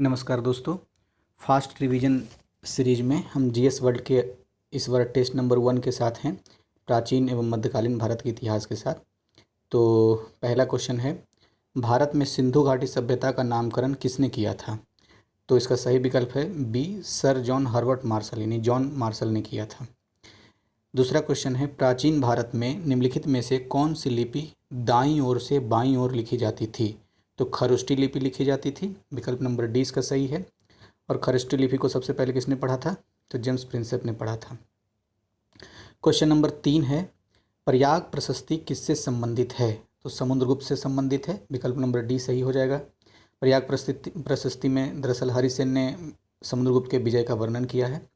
नमस्कार दोस्तों। Fast revision series में हम जीएस वर्ल्ड के इस बार टेस्ट नंबर 1 के साथ हैं, प्राचीन एवं मध्यकालीन भारत के इतिहास के साथ। तो पहला क्वेश्चन है, भारत में सिंधु घाटी सभ्यता का नामकरण किसने किया था? तो इसका सही विकल्प है B, Sir John Herbert Marshall, यानी जॉन मार्शल ने किया था। दूसरा क्वेश्चन है, प्राचीन भारत में निम्नलिखित में से कौन सी लिपि दाईं ओर से बाईं ओर लिखी जाती थी? तो खरुष्टी लिपि लिखी जाती थी, विकल्प नंबर डी इसका सही है। और खरुष्टी लिपि को सबसे पहले किसने पढ़ा था? तो जेम्स प्रिंसेप ने पढ़ा था। क्वेश्चन नंबर 3 है, प्रयाग प्रशस्ति किससे संबंधित है? तो समुद्रगुप्त से संबंधित है, विकल्प नंबर डी सही हो जाएगा। प्रयाग प्रशस्ति में दरअसल हरिसेन ने समुद्रगुप्त के विजय का वर्णन किया है।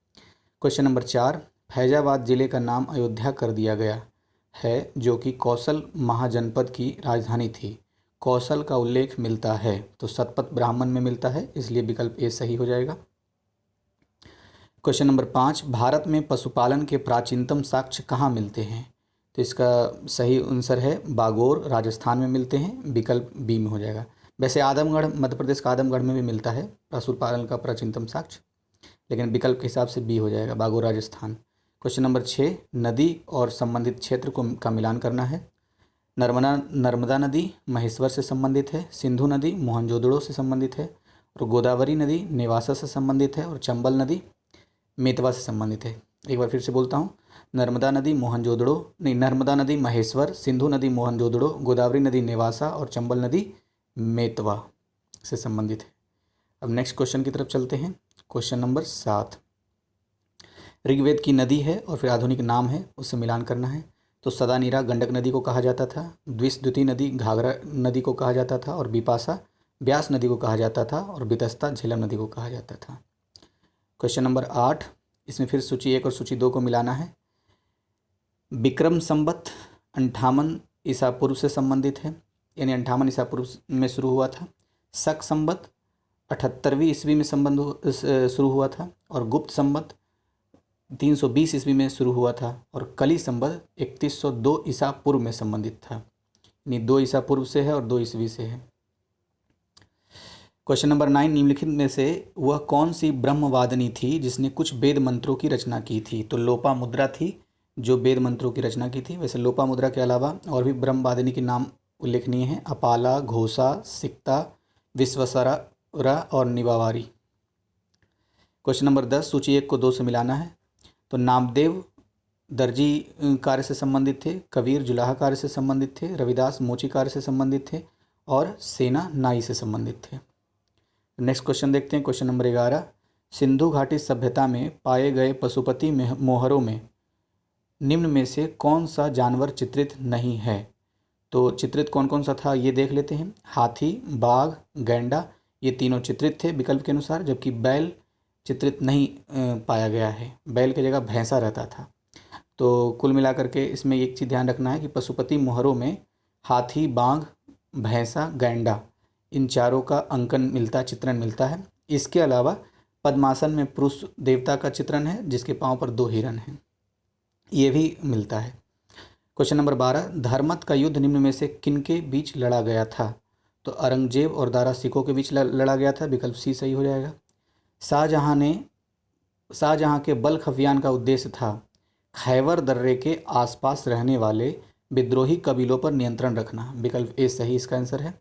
क्वेश्चन नंबर 4, फैजाबाद जिले का नाम अयोध्या कर दिया गया है, जो कि कौशल महाजनपद की राजधानी थी। कौशल का उल्लेख मिलता है तो शतपथ ब्राह्मण में मिलता है, इसलिए विकल्प ए सही हो जाएगा। क्वेश्चन नंबर 5, भारत में पशुपालन के प्राचीनतम साक्ष्य कहाँ मिलते हैं? तो इसका सही आंसर है बागोर, राजस्थान में मिलते हैं, विकल्प बी में हो जाएगा। वैसे आदमगढ़, मध्य प्रदेश का आदमगढ़ में भी मिलता है पशुपालन का प्राचीनतम साक्ष्य, लेकिन विकल्प के हिसाब से बी हो जाएगा, बागोर राजस्थान। क्वेश्चन नंबर 6, नदी और संबंधित क्षेत्र का मिलान करना है। नर्मदा नदी महेश्वर से संबंधित है, सिंधु नदी मोहनजोदड़ो से संबंधित है, और गोदावरी नदी नेवासा से संबंधित है, और चंबल नदी मेतवा से संबंधित है। एक बार फिर से बोलता हूँ, नर्मदा नदी नर्मदा नदी महेश्वर, सिंधु नदी मोहनजोदड़ो, गोदावरी नदी नेवासा और चंबल नदी मेतवा से संबंधित है। अब नेक्स्ट क्वेश्चन की तरफ चलते हैं। क्वेश्चन नंबर 7, ऋग्वेद की नदी है और फिर आधुनिक नाम है, उससे मिलान करना है। तो सदानीरा गंडक नदी को कहा जाता था, द्विशद्युति नदी घाघरा नदी को कहा जाता था, और बिपाशा ब्यास नदी को कहा जाता था, और बितस्ता झेलम नदी को कहा जाता था। क्वेश्चन नंबर 8, इसमें फिर सूची 1 और सूची 2 को मिलाना है। विक्रम संवत 58 ईसा पूर्व से संबंधित है, यानी 58 ईसा पूर्व में शुरू हुआ था। शक संवत 78वीं ईस्वी में शुरू हुआ था, और गुप्त संवत 320 ईस्वी में शुरू हुआ था, और कली संवत 3102 ईसा पूर्व में संबंधित था, यानी 2 ईसा पूर्व से है और 2 ईस्वी से है। क्वेश्चन नंबर 9, निम्नलिखित में से वह कौन सी ब्रह्मवादिनी थी जिसने कुछ वेद मंत्रों की रचना की थी? तो लोपामुद्रा थी जो वेद मंत्रों की रचना की थी। वैसे लोपामुद्रा के अलावा और भी ब्रह्मवादिनी के नाम उल्लेखनीय हैं, अपाला, घोषा, सिक्ता, विश्वसरा और निवावारी। क्वेश्चन नंबर 10, सूची 1 को 2 से मिलाना है। तो नामदेव दर्जी कार्य से संबंधित थे, कबीर जुलाहा कार्य से संबंधित थे, रविदास मोची कार्य से संबंधित थे, और सेना नाई से संबंधित थे। नेक्स्ट क्वेश्चन देखते हैं। क्वेश्चन नंबर 11, सिंधु घाटी सभ्यता में पाए गए पशुपति मोहरों में निम्न में से कौन सा जानवर चित्रित नहीं है? तो चित्रित कौन कौन सा था ये देख लेते हैं। हाथी, बाघ, गैंडा, ये तीनों चित्रित थे विकल्प के अनुसार, जबकि बैल चित्रित नहीं पाया गया है। बैल की जगह भैंसा रहता था। तो कुल मिलाकर के इसमें एक चीज़ ध्यान रखना है कि पशुपति मोहरों में हाथी, बाघ, भैंसा, गैंडा, इन चारों का अंकन मिलता, चित्रण मिलता है। इसके अलावा पद्मासन में पुरुष देवता का चित्रण है जिसके पांव पर 2 हिरण हैं, ये भी मिलता है। क्वेश्चन नंबर 12, धर्मत का युद्ध निम्न में से किनके बीच लड़ा गया था? तो औरंगजेब और दारा सिकों के बीच लड़ा गया था, विकल्प सी सही हो जाएगा। शाहजहां के बल्ख अभियान का उद्देश्य था खैबर दर्रे के आसपास रहने वाले विद्रोही कबीलों पर नियंत्रण रखना, विकल्प ए सही इसका आंसर है।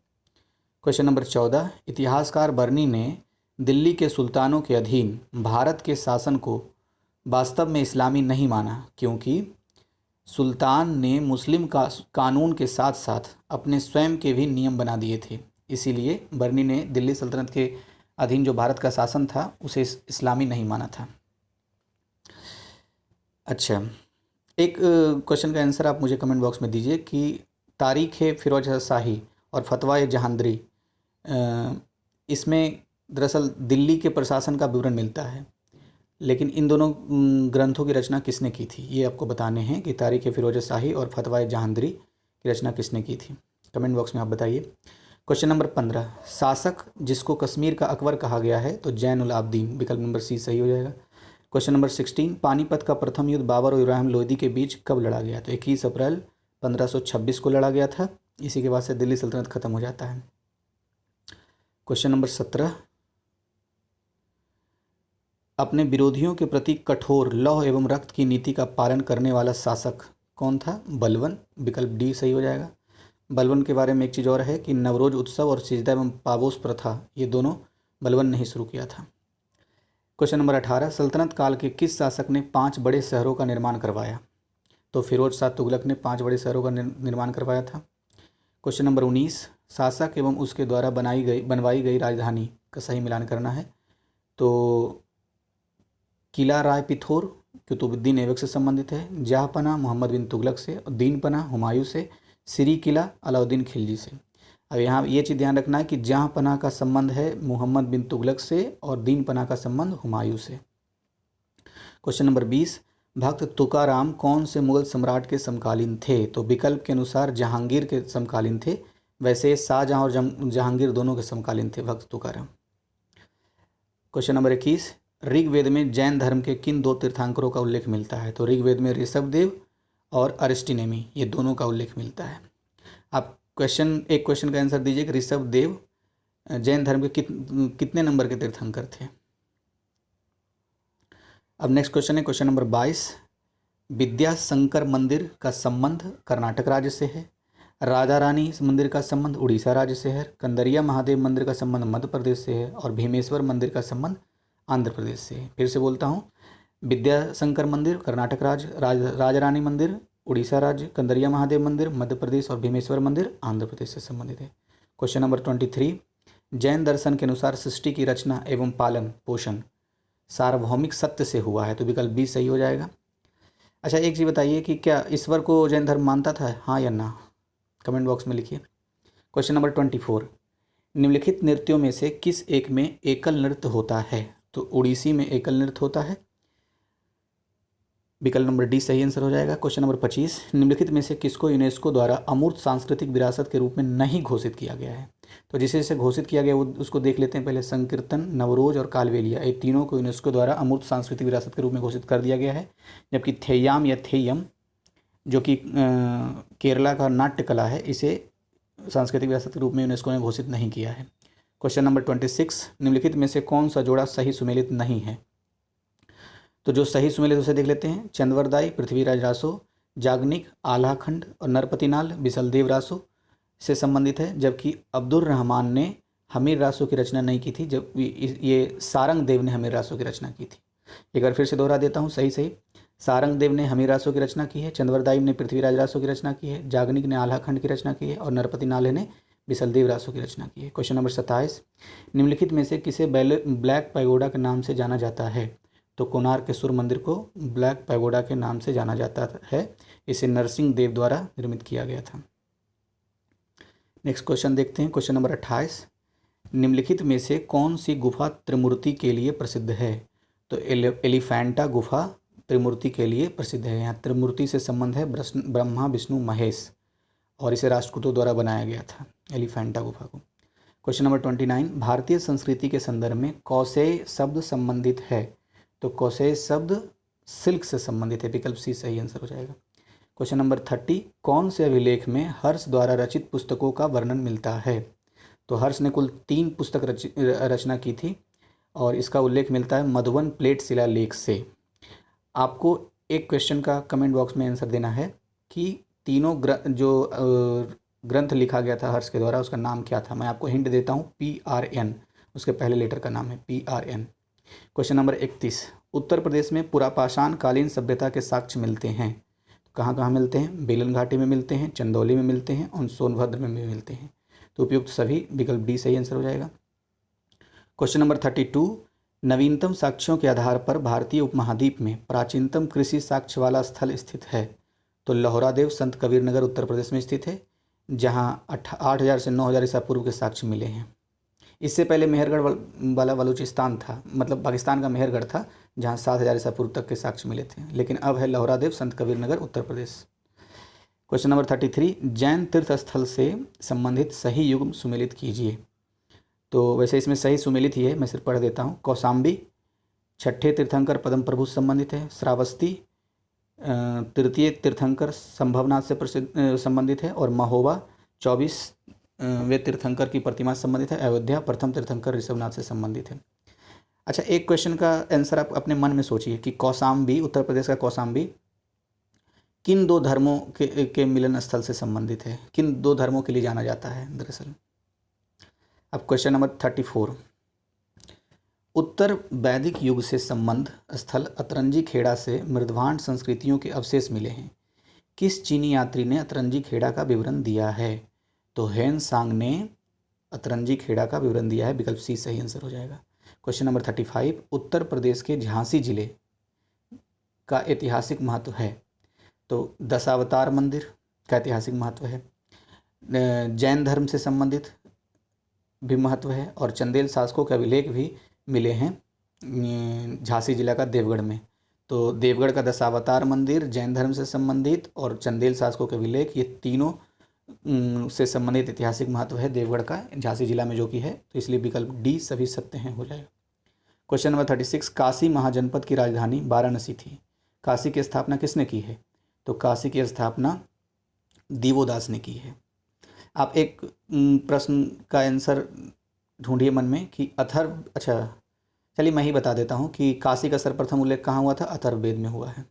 क्वेश्चन नंबर 14, इतिहासकार बर्नी ने दिल्ली के सुल्तानों के अधीन भारत के शासन को वास्तव में इस्लामी नहीं माना, क्योंकि सुल्तान ने मुस्लिम कानून के साथ साथ अपने स्वयं के भी नियम बना दिए थे। इसीलिए बर्नी ने दिल्ली सल्तनत के अधीन जो भारत का शासन था उसे इस्लामी नहीं माना था। अच्छा, एक क्वेश्चन का आंसर आप मुझे कमेंट बॉक्स में दीजिए कि तारीख़ फिरोज शाही और फतवा जहांदरी, इसमें दरअसल दिल्ली के प्रशासन का विवरण मिलता है, लेकिन इन दोनों ग्रंथों की रचना किसने की थी ये आपको बताने हैं कि तारीख़ फिरोज शाही और फतवा जहांदरी की रचना किसने की थी। कमेंट बॉक्स में आप बताइए। क्वेश्चन नंबर 15, शासक जिसको कश्मीर का अकबर कहा गया है? तो जैन उल आबदीन, विकल्प नंबर सी सही हो जाएगा। क्वेश्चन नंबर 16, पानीपत का प्रथम युद्ध बाबर और इब्राहिम लोदी के बीच कब लड़ा गया? तो 21 अप्रैल 1526 को लड़ा गया था। इसी के बाद से दिल्ली सल्तनत खत्म हो जाता है। क्वेश्चन नंबर 17, अपने विरोधियों के प्रति कठोर लौह एवं रक्त की नीति का पालन करने वाला शासक कौन था? बलबन। विकल्प डी सही हो जाएगा। बलबन के बारे में एक चीज़ और है कि नवरोज उत्सव और सिजदा एवं पाबोस प्रथा ये दोनों बलबन ने ही शुरू किया था। क्वेश्चन नंबर 18, सल्तनत काल के किस शासक ने 5 बड़े शहरों का निर्माण करवाया? तो फिरोज शाह तुगलक ने 5 बड़े शहरों का निर्माण करवाया था। क्वेश्चन नंबर 19, शासक एवं उसके द्वारा बनवाई गई राजधानी का सही मिलान करना है। तो किला राय पिथौर कुतुबुद्दीन ऐबक से संबंधित है, जहाँपना मोहम्मद बिन तुगलक से, और दीनपना हुमायूं से, श्री किला अलाउद्दीन खिलजी से। अब यहाँ ये चीज़ ध्यान रखना है कि जहाँपना का संबंध है मोहम्मद बिन तुगलक से और दीनपना का संबंध हुमायूं से। क्वेश्चन नंबर 20, भक्त तुकाराम कौन से मुगल सम्राट के समकालीन थे? तो विकल्प के अनुसार जहांगीर के समकालीन थे, वैसे शाहजहां और जहांगीर दोनों के समकालीन थे भक्त तुकाराम। क्वेश्चन नंबर 21, ऋग्वेद में जैन धर्म के किन 2 तीर्थंकरों का उल्लेख मिलता है? तो ऋग्वेद में ऋषभदेव और अरिस्टिनेमी ये दोनों का उल्लेख मिलता है। आप एक क्वेश्चन का आंसर दीजिए कि ऋषभदेव जैन धर्म के कितने नंबर के तीर्थंकर थे? अब नेक्स्ट क्वेश्चन है क्वेश्चन नंबर 22, विद्याशंकर मंदिर का संबंध कर्नाटक राज्य से है, राधा रानी मंदिर का संबंध उड़ीसा राज्य से है, कंदरिया महादेव मंदिर का संबंध मध्य प्रदेश से है, और भीमेश्वर मंदिर का संबंध आंध्र प्रदेश से है। फिर से बोलता हूँ, विद्याशंकर मंदिर कर्नाटक राज्य, राजा रानी मंदिर उड़ीसा राज्य, कंदरिया महादेव मंदिर मध्य प्रदेश और भीमेश्वर मंदिर आंध्र प्रदेश से संबंधित है। क्वेश्चन नंबर 23, जैन दर्शन के अनुसार सृष्टि की रचना एवं पालन पोषण सार्वभौमिक सत्य से हुआ है, तो विकल्प बी सही हो जाएगा। अच्छा, एक चीज़ बताइए कि क्या ईश्वर को जैन धर्म मानता था, हाँ या ना? कमेंट बॉक्स में लिखिए। क्वेश्चन नंबर 24, निम्नलिखित नृत्यों में से किस एक में एकल नृत्य होता है? तो उड़ीसी में एकल नृत्य होता है, विकल्प नंबर डी सही आंसर हो जाएगा। क्वेश्चन नंबर 25, निम्नलिखित में से किसको यूनेस्को द्वारा अमूर्त सांस्कृतिक विरासत के रूप में नहीं घोषित किया गया है? तो जिसे जिसे घोषित किया गया वो उसको देख लेते हैं पहले। संकीर्तन, नवरोज और कालबेलिया ये तीनों को यूनेस्को द्वारा अमूर्त सांस्कृतिक विरासत के रूप में घोषित कर दिया गया है, जबकि थेय्याम या थेय्यम जो कि केरला का नाट्य कला है, इसे सांस्कृतिक विरासत के रूप में यूनेस्को ने घोषित नहीं किया है। क्वेश्चन नंबर 26, निम्नलिखित में से कौन सा जोड़ा सही सुमेलित नहीं है? तो जो सही सुमेलित उसे देख लेते हैं। चंदवरदाई पृथ्वीराज रासो, जागनिक आल्हाखंड और नरपतिनाल बिसलदेव रासो से संबंधित है, जबकि अब्दुल रहमान ने हमीर रासो की रचना नहीं की थी, जब ये सारंग देव ने हमीर रासो की रचना की थी। एक बार फिर से दोहरा देता हूँ, सही सारंग देव ने हमीर रासो की रचना की है, चंदवरदाई ने पृथ्वीराज रासो की रचना की है, जागनिक ने आल्हाखंड की रचना की है और नरपति नाले ने बिसलदेव रासो की रचना की है। क्वेश्चन नंबर 27, निम्नलिखित में से किसे ब्लैक पैगोडा के नाम से जाना जाता है? तो कोणार्क के सूर्य मंदिर को ब्लैक पैगोडा के नाम से जाना जाता है, इसे नरसिंह देव द्वारा निर्मित किया गया था। नेक्स्ट क्वेश्चन देखते हैं, क्वेश्चन नंबर 28, निम्नलिखित में से कौन सी गुफा त्रिमूर्ति के लिए प्रसिद्ध है? तो एलिफेंटा गुफा त्रिमूर्ति के लिए प्रसिद्ध है। यहाँ त्रिमूर्ति से संबंध है ब्रह्मा विष्णु महेश, और इसे राष्ट्रकूटों द्वारा बनाया गया था एलिफेंटा गुफा को। क्वेश्चन नंबर 29, भारतीय संस्कृति के संदर्भ में कौशेय शब्द संबंधित है? तो कौशेय शब्द सिल्क से संबंधित है, विकल्प सी सही आंसर हो जाएगा। क्वेश्चन नंबर 30, कौन से अभिलेख में हर्ष द्वारा रचित पुस्तकों का वर्णन मिलता है? तो हर्ष ने कुल 3 पुस्तक रचना की थी और इसका उल्लेख मिलता है मधुबन प्लेट शिलालेख से। आपको एक क्वेश्चन का कमेंट बॉक्स में आंसर देना है कि तीनों ग्रंथ लिखा गया था हर्ष के द्वारा, उसका नाम क्या था? मैं आपको हिंट देता हूँ, PRN उसके पहले लेटर का नाम है, PRN। Question number 31, Uttar Pradesh में पुरापाषाण कालीन सभ्यता के साक्ष्य मिलते हैं, तो कहाँ कहाँ मिलते हैं? बेलन घाटी में मिलते हैं, चंदौली में मिलते हैं और सोनभद्र में भी मिलते हैं। तो उपयुक्त सभी, विकल्प डी सही आंसर हो जाएगा। क्वेश्चन नंबर 32, नवीनतम साक्ष्यों के आधार पर भारतीय उपमहाद्वीप में प्राचीनतम कृषि साक्ष्य वाला स्थल स्थित है? तो लोहरादेव संत कबीर नगर उत्तर प्रदेश में स्थित है, जहाँ 8000 से 9000 ईसा पूर्व के साक्ष्य मिले हैं। इससे पहले मेहरगढ़ वाला बलूचिस्तान था, मतलब पाकिस्तान का मेहरगढ़ था, जहाँ 7000 ईसा पूर्व तक के साक्ष्य मिले थे, लेकिन अब है लोहरादेव संत कबीर नगर उत्तर प्रदेश। क्वेश्चन नंबर 33, जैन तीर्थ स्थल से संबंधित सही युग्म सुमेलित कीजिए। तो वैसे इसमें सही सुमेलित ही है, मैं सिर्फ पढ़ देता हूँ। कौशाम्बी छठे तीर्थंकर पद्म प्रभु संबंधित है, श्रावस्ती तृतीय तीर्थंकर संभवनाथ से संबंधित है, और महोबा 24वें तीर्थंकर की प्रतिमा से संबंधित है, अयोध्या प्रथम तीर्थंकर ऋषभनाथ से संबंधित है। अच्छा, एक क्वेश्चन का आंसर आप अपने मन में सोचिए कि कौशाम्बी, उत्तर प्रदेश का कौशाम्बी किन दो धर्मों के मिलन स्थल से संबंधित है, किन दो धर्मों के लिए जाना जाता है दरअसल। अब क्वेश्चन नंबर 34, उत्तर वैदिक युग से संबंध स्थल अतरंजी खेड़ा से मृदभांड संस्कृतियों के अवशेष मिले हैं। किस चीनी यात्री ने अतरंजी खेड़ा का विवरण दिया है? तो हेन सांग ने अतरंजी खेड़ा का विवरण दिया है। विकल्प सी सही आंसर हो जाएगा। क्वेश्चन नंबर 35, उत्तर प्रदेश के झांसी जिले का ऐतिहासिक महत्व है। तो दशावतार मंदिर का ऐतिहासिक महत्व है, जैन धर्म से संबंधित भी महत्व है, और चंदेल शासकों के अभिलेख भी मिले हैं झांसी जिला का देवगढ़ में। तो देवगढ़ का दशावतार मंदिर, जैन धर्म से संबंधित और चंदेल शासकों के अभिलेख, ये तीनों से संबंधित ऐतिहासिक महत्व है देवगढ़ का झांसी जिला में जो कि है। तो इसलिए विकल्प डी सभी सत्य हैं हो जाएगा। क्वेश्चन नंबर 36, काशी महाजनपद की राजधानी वाराणसी थी। काशी की स्थापना किसने की है? तो काशी की स्थापना दिवोदास ने की है। आप एक प्रश्न का आंसर ढूंढिए मन में कि अथर्व, अच्छा चलिए मैं ही बता देता हूँ कि काशी का सर्वप्रथम उल्लेख कहाँ हुआ था? अथर्ववेद में हुआ है।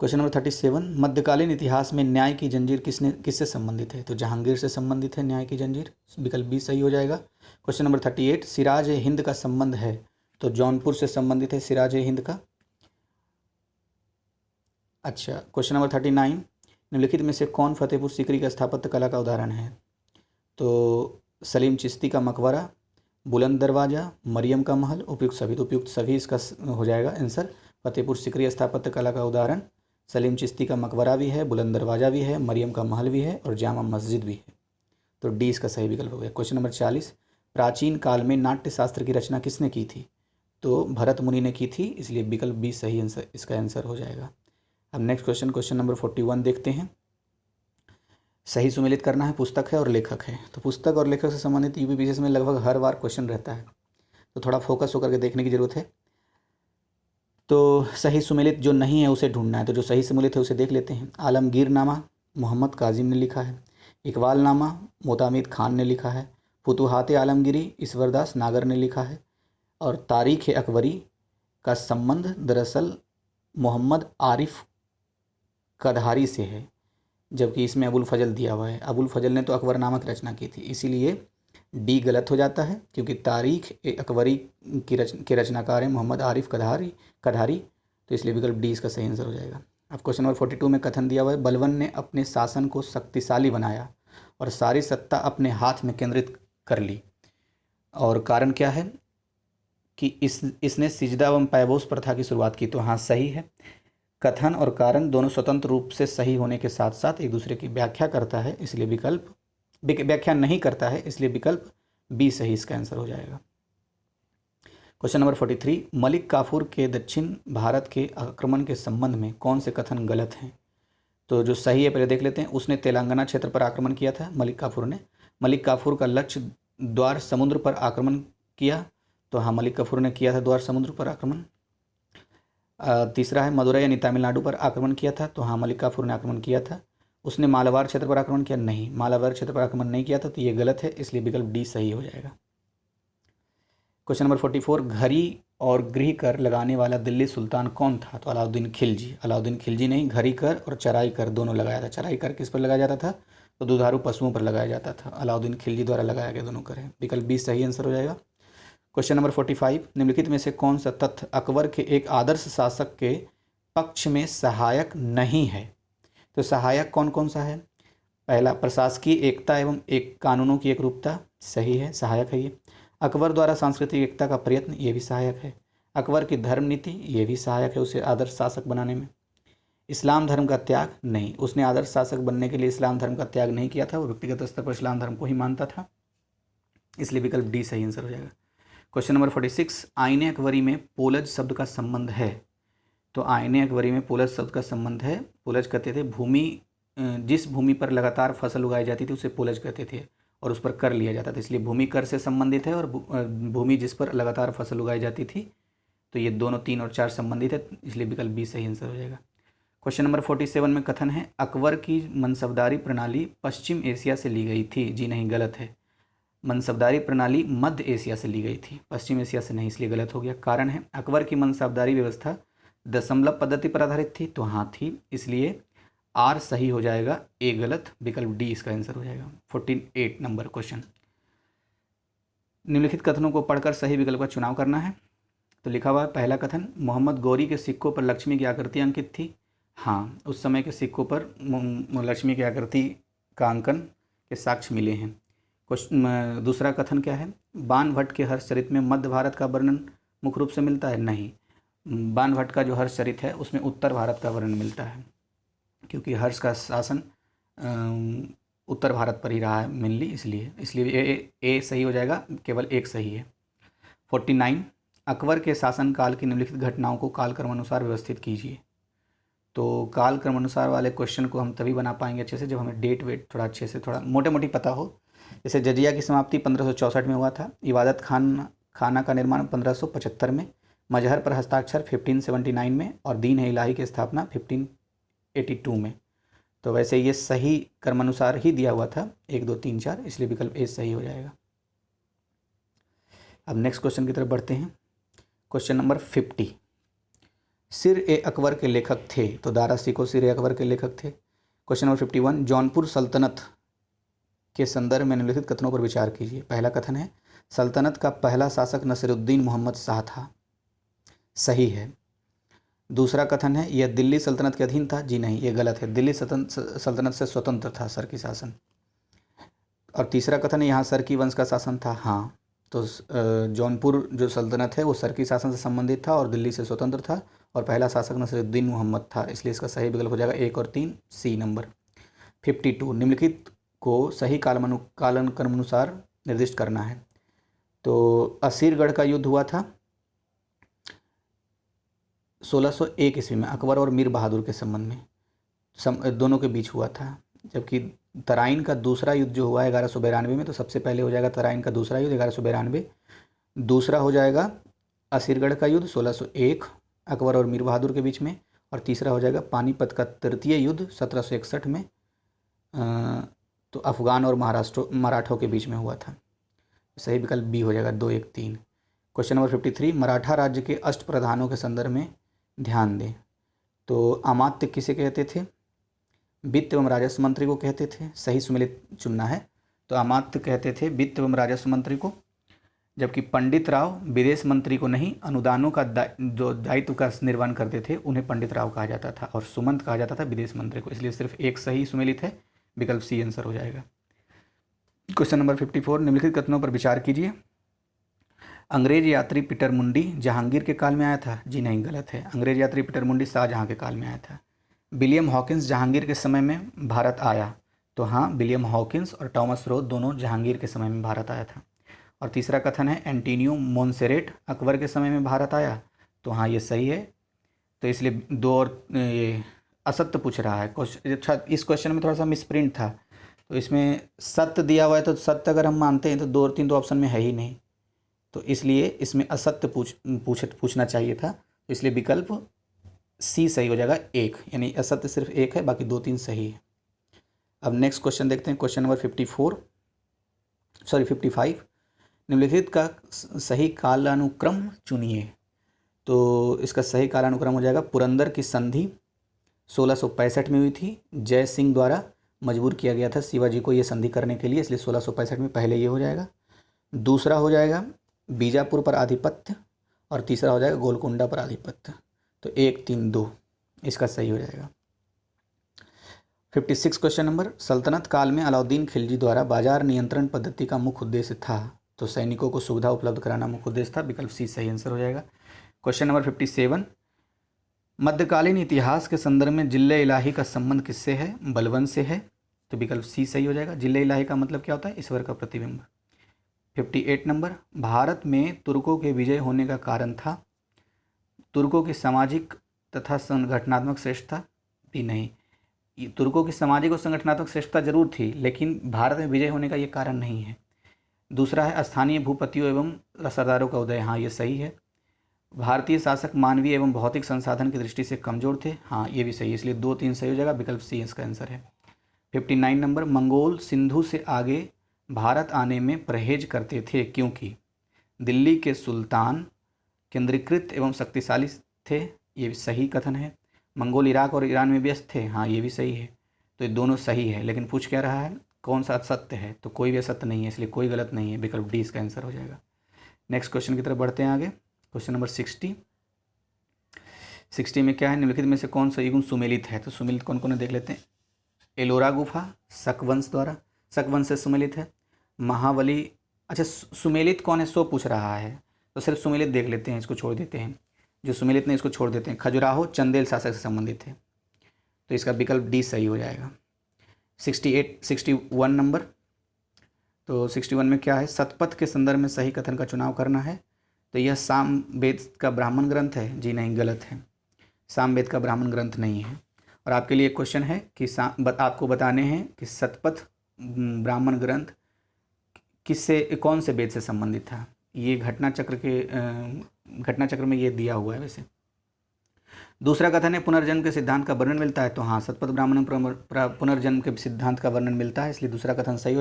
क्वेश्चन नंबर 37, मध्यकालीन इतिहास में न्याय की जंजीर किससे संबंधित है? तो जहांगीर से संबंधित है न्याय की जंजीर। विकल्प बी सही हो जाएगा। क्वेश्चन नंबर 38, सिराज ए हिंद का संबंध है। तो जौनपुर से संबंधित है सिराज ए हिंद का। अच्छा, क्वेश्चन नंबर 39, निम्नलिखित में से कौन फतेहपुर सीकरी का स्थापत्य कला का उदाहरण है? तो सलीम चिश्ती का मकबरा, बुलंद दरवाज़ा, मरियम का महल, उपयुक्त सभी। तो उपयुक्त सभी इसका हो जाएगा आंसर। फतेहपुर सीकरी स्थापत्य कला का उदाहरण सलीम चिश्ती का मकबरा भी है, बुलंद दरवाज़ा भी है, मरियम का महल भी है और जामा मस्जिद भी है। तो डी इसका सही विकल्प हो गया। क्वेश्चन नंबर 40, प्राचीन काल में नाट्य शास्त्र की रचना किसने की थी? तो भरत मुनि ने की थी, इसलिए विकल्प बी सही आंसर इसका आंसर हो जाएगा। अब नेक्स्ट क्वेश्चन, क्वेश्चन नंबर 41 देखते हैं। सही सुमेलित करना है, पुस्तक है और लेखक है। तो पुस्तक और लेखक से संबंधित यूपीपीसीएस में लगभग हर बार क्वेश्चन रहता है, तो थोड़ा फोकस होकर के देखने की जरूरत है। तो सही सुमेलित जो नहीं है उसे ढूंढना है। तो जो सही सुमेलित है उसे देख लेते हैं। आलमगीर नामा मोहम्मद काजिम ने लिखा है। इकबाल नामा मोतामिद खान ने लिखा है। फुतुहात आलमगीरी ईश्वरदास नागर ने लिखा है। और तारीख अकबरी का संबंध दरअसल मोहम्मद आरिफ कधारी से है, जबकि इसमें अबुल फजल दिया हुआ है। अबुल फजल ने तो अकबरनामा की रचना की थी, इसीलिए डी गलत हो जाता है, क्योंकि तारीख अकबरी के रचनाकार हैं मोहम्मद आरिफ कधारी। तो इसलिए विकल्प डी इसका सही आंसर हो जाएगा। अब क्वेश्चन नंबर 42 में कथन दिया हुआ है, बलबन ने अपने शासन को शक्तिशाली बनाया और सारी सत्ता अपने हाथ में केंद्रित कर ली। और कारण क्या है कि इसने सिजदा एवं पैबोस प्रथा की शुरुआत की। तो हाँ सही है। कथन और कारण दोनों स्वतंत्र रूप से सही होने के साथ साथ एक दूसरे की व्याख्या करता है, इसलिए विकल्प व्याख्या नहीं करता है, इसलिए विकल्प बी सही इसका आंसर हो जाएगा। क्वेश्चन नंबर 43, मलिक काफूर के दक्षिण भारत के आक्रमण के संबंध में कौन से कथन गलत हैं? तो जो सही है पहले देख लेते हैं। उसने तेलंगाना क्षेत्र पर आक्रमण किया था मलिक काफूर ने। मलिक काफूर का लक्ष्य द्वार समुद्र पर आक्रमण किया। तो हाँ मलिक काफूर ने किया था द्वार समुद्र पर आक्रमण। तीसरा है मदुरई यानी तमिलनाडु पर आक्रमण किया था। तो हाँ मलिक काफूर ने आक्रमण किया था। उसने मालाबार क्षेत्र पर आक्रमण किया, नहीं मालाबार क्षेत्र पर आक्रमण नहीं किया था, तो ये गलत है, इसलिए विकल्प डी सही हो जाएगा। क्वेश्चन नंबर 44, घड़ी और गृह कर लगाने वाला दिल्ली सुल्तान कौन था? तो अलाउद्दीन खिलजी। अलाउद्दीन खिलजी नहीं, घड़ी कर और चराई कर दोनों लगाया था। चराई कर किस पर लगाया जाता था? तो दुधारू पशुओं पर लगाया जाता था। अलाउद्दीन खिलजी द्वारा लगाया गया दोनों कर है। विकल्प बी सही आंसर हो जाएगा। क्वेश्चन नंबर 45, निम्नलिखित में से कौन सा तथ्य अकबर के एक आदर्श शासक के पक्ष में सहायक नहीं है? तो सहायक कौन कौन सा है? पहला, प्रशासकीय एकता एवं एक कानूनों की एकरूपता, सही है, सहायक है ये। अकबर द्वारा सांस्कृतिक एकता का प्रयत्न, ये भी सहायक है। अकबर की धर्म नीति, ये भी सहायक है उसे आदर्श शासक बनाने में। इस्लाम धर्म का त्याग, नहीं, उसने आदर्श शासक बनने के लिए इस्लाम धर्म का त्याग नहीं किया था, वो व्यक्तिगत स्तर पर इस्लाम धर्म को ही मानता था, इसलिए विकल्प डी सही आंसर हो जाएगा। क्वेश्चन नंबर 46, आईने अकबरी में पोलज शब्द का संबंध है? तो आईने अकबरी में पोलज शब्द का संबंध है। पोलज कहते थे भूमि, जिस भूमि पर लगातार फसल उगाई जाती थी उसे पोलज कहते थे और उस पर कर लिया जाता था, इसलिए भूमि कर से संबंधित है। और भूमि जिस पर लगातार फसल उगाई जाती थी, तो ये दोनों 3 और 4 संबंधित है, इसलिए विकल्प बी सही आंसर हो जाएगा। क्वेश्चन नंबर 47 में कथन है, अकबर की मनसबदारी प्रणाली पश्चिम एशिया से ली गई थी। जी नहीं, गलत है। मनसबदारी प्रणाली मध्य एशिया से ली गई थी, पश्चिम एशिया से नहीं, इसलिए गलत हो गया। कारण है अकबर की मनसबदारी व्यवस्था दशमलव पद्धति पर आधारित थी, तो हाँ थी, इसलिए आर सही हो जाएगा, ए गलत, विकल्प डी इसका आंसर हो जाएगा। 48 नंबर क्वेश्चन, निम्नलिखित कथनों को पढ़कर सही विकल्प का चुनाव करना है। तो लिखा हुआ है पहला कथन, मोहम्मद गौरी के सिक्कों पर लक्ष्मी की आकृति अंकित थी। हाँ, उस समय के सिक्कों पर लक्ष्मी की आकृति का अंकन के साक्ष्य मिले हैं। क्वेश्चन दूसरा कथन क्या है, बाण भट्ट के हर्षचरित में मध्य भारत का वर्णन मुख्य रूप से मिलता है। नहीं, बाण भट्ट का जो हर्षचरित है उसमें उत्तर भारत का वर्णन मिलता है, क्योंकि हर्ष का शासन उत्तर भारत पर ही रहा है मेनली, इसलिए ए सही हो जाएगा, केवल एक सही है। 49, अकबर के शासनकाल की निम्नलिखित घटनाओं को कालक्रम अनुसार व्यवस्थित कीजिए। तो कालक्रम अनुसार वाले क्वेश्चन को हम तभी बना पाएंगे अच्छे से जब हमें डेट वेट थोड़ा अच्छे से थोड़ा मोटे मोटी पता हो। जैसे जजिया की समाप्ति 1564 में हुआ था, इबादत खाना का निर्माण 1575 में, मजहर पर हस्ताक्षर 1579 में, और दीन ए इलाही की स्थापना 1582 में। तो वैसे ये सही क्रमानुसार ही दिया हुआ था, 1 2 3 4, इसलिए विकल्प ए सही हो जाएगा। अब नेक्स्ट क्वेश्चन की तरफ बढ़ते हैं। क्वेश्चन नंबर 50, सिर ए अकबर के लेखक थे। तो दारा सिकों सिर ए अकबर के लेखक थे। क्वेश्चन नंबर 51, जौनपुर सल्तनत के संदर्भ में निम्नलिखित कथनों पर विचार कीजिए। पहला कथन है, सल्तनत का पहला शासक नसीरुद्दीन मोहम्मद शाह था। सही है। दूसरा कथन है, यह दिल्ली सल्तनत के अधीन था। जी नहीं, ये गलत है, दिल्ली सल्तनत से स्वतंत्र था सर की शासन। और तीसरा कथन है, यहाँ सर की वंश का शासन था। हाँ, तो जौनपुर जो सल्तनत है वो सर की शासन से संबंधित था और दिल्ली से स्वतंत्र था, और पहला शासक नसीरुद्दीन मोहम्मद था, इसलिए इसका सही विकल्प हो जाएगा 1 और 3, सी नंबर। 52, निम्नलिखित को सही कालक्रमानुसार निर्दिष्ट करना है। तो असीरगढ़ का युद्ध हुआ था 1601 ईस्वी में, अकबर और मीर बहादुर के संबंध में दोनों के बीच हुआ था। जबकि तराइन का दूसरा युद्ध जो हुआ है 1192 में, तो सबसे पहले हो जाएगा तराइन का दूसरा युद्ध 1192, दूसरा हो जाएगा असीरगढ़ का युद्ध 1601 अकबर और मीर बहादुर के बीच में, और तीसरा हो जाएगा पानीपत का तृतीय युद्ध 1761 में तो अफगान और मराठों के बीच में हुआ था। सही विकल्प बी हो जाएगा 2 1 3। क्वेश्चन नंबर 53, मराठा राज्य के अष्ट प्रधानों के संदर्भ में ध्यान दें। तो अमात्य किसे कहते थे? वित्त एवं राजस्व मंत्री को कहते थे। सही सुमेलित चुनना है। तो अमात्य कहते थे वित्त एवं राजस्व मंत्री को, जबकि पंडित राव विदेश मंत्री को नहीं, अनुदानों का जो दायित्व का निर्वहन करते थे उन्हें पंडित राव कहा जाता था, और सुमंत कहा जाता था विदेश मंत्री को, इसलिए सिर्फ एक सही सुमेलित है, विकल्प सी आंसर हो जाएगा। क्वेश्चन नंबर 54, निम्नलिखित कथनों पर विचार कीजिए। अंग्रेज यात्री पीटर मुंडी जहांगीर के काल में आया था। जी नहीं, गलत है, अंग्रेज यात्री पीटर मुंडी शाहजहां के काल में आया था। विलियम हॉकिंस जहांगीर के समय में भारत आया। तो हाँ, विलियम हॉकिंस और टॉमस रो दोनों जहांगीर के समय में भारत आया था। और तीसरा कथन है, एंटीनियो मोन्सेरेट अकबर के समय में भारत आया। तो हाँ, ये सही है। तो इसलिए 2 और ये असत्य पूछ रहा है क्वेश्चन। अच्छा, इस क्वेश्चन में थोड़ा सा मिसप्रिंट था, तो इसमें सत्य दिया हुआ है, तो सत्य अगर हम मानते हैं तो 2 और 3 तो ऑप्शन में है ही नहीं, तो इसलिए इसमें असत्य पूछना चाहिए था, तो इसलिए विकल्प सी सही हो जाएगा 1, यानी असत्य सिर्फ 1 है, बाकी 2 3 सही है। अब नेक्स्ट क्वेश्चन देखते हैं, क्वेश्चन नंबर 55, निम्नलिखित का सही कालानुक्रम चुनिए। तो इसका सही कालानुक्रम हो जाएगा, पुरंदर की संधि 1665 में हुई थी, जय सिंह द्वारा मजबूर किया गया था शिवाजी को ये संधि करने के लिए, इसलिए 1665 में पहले ये हो जाएगा। दूसरा हो जाएगा बीजापुर पर आधिपत्य, और तीसरा हो जाएगा गोलकुंडा पर आधिपत्य। तो 1 3 2 इसका सही हो जाएगा। 56 क्वेश्चन नंबर, सल्तनत काल में अलाउद्दीन खिलजी द्वारा बाजार नियंत्रण पद्धति का मुख्य उद्देश्य था। तो सैनिकों को सुविधा उपलब्ध कराना मुख्य उद्देश्य था, विकल्प सी सही आंसर हो जाएगा। क्वेश्चन नंबर 57, मध्यकालीन इतिहास के संदर्भ में जिल्ले इलाही का संबंध किससे है? बलबन से है, तो विकल्प सी सही हो जाएगा। जिल्ले इलाही का मतलब क्या होता है? ईश्वर का प्रतिबिंब। 58 नंबर, भारत में तुर्कों के विजय होने का कारण था तुर्कों की सामाजिक तथा संगठनात्मक श्रेष्ठता। भी नहीं, तुर्कों की सामाजिक और संगठनात्मक श्रेष्ठता जरूर थी, लेकिन भारत में विजय होने का ये कारण नहीं है। दूसरा है स्थानीय भूपतियों एवं सरदारों का उदय। हाँ, ये सही है। भारतीय शासक मानवीय एवं भौतिक संसाधन की दृष्टि से कमजोर थे। हाँ, ये भी सही है, इसलिए 2 3 सही हो जाएगा, विकल्प सी इसका आंसर है। 59 नंबर, मंगोल सिंधु से आगे भारत आने में परहेज करते थे क्योंकि दिल्ली के सुल्तान केंद्रीकृत एवं शक्तिशाली थे, ये भी सही कथन है। मंगोल इराक और ईरान में व्यस्त थे, हाँ ये भी सही है। तो ये दोनों सही है, लेकिन पूछ क्या रहा है कौन सा असत्य है, तो कोई भी असत्य नहीं है, इसलिए कोई गलत नहीं है, विकल्प डी इसका आंसर हो जाएगा। नेक्स्ट क्वेश्चन की तरफ बढ़ते हैं आगे। क्वेश्चन नंबर 60 में क्या है, निम्नलिखित में से कौन सा युग सुमेलित है। तो सुमेलित कौन कौन है देख लेते हैं। एलोरा गुफा शकवंश द्वारा, शकवंश से सुमेलित है। महाबली, अच्छा सुमेलित कौन है सो पूछ रहा है, तो सिर्फ सुमेलित देख लेते हैं, इसको छोड़ देते हैं, जो सुमेलित नहीं इसको छोड़ देते हैं। खजुराहो चंदेल शासक से संबंधित है, तो इसका विकल्प डी सही हो जाएगा। 61 नंबर, तो 61 में क्या है, सतपथ के संदर्भ में सही कथन का चुनाव करना है। तो यह सामवेद का ब्राह्मण ग्रंथ है, जी नहीं गलत है, सामवेद का ब्राह्मण ग्रंथ नहीं है। और आपके लिए क्वेश्चन है कि आपको बताने हैं कि सतपथ ब्राह्मण ग्रंथ किससे, कौन से वेद से संबंधित था। ये घटना चक्र में ये दिया हुआ है वैसे। दूसरा कथन है पुनर्जन्म के सिद्धांत का वर्णन मिलता है, तो हाँ सतपथ ब्राह्मण पुनर्जन्म के सिद्धांत का वर्णन मिलता है, इसलिए दूसरा कथन सही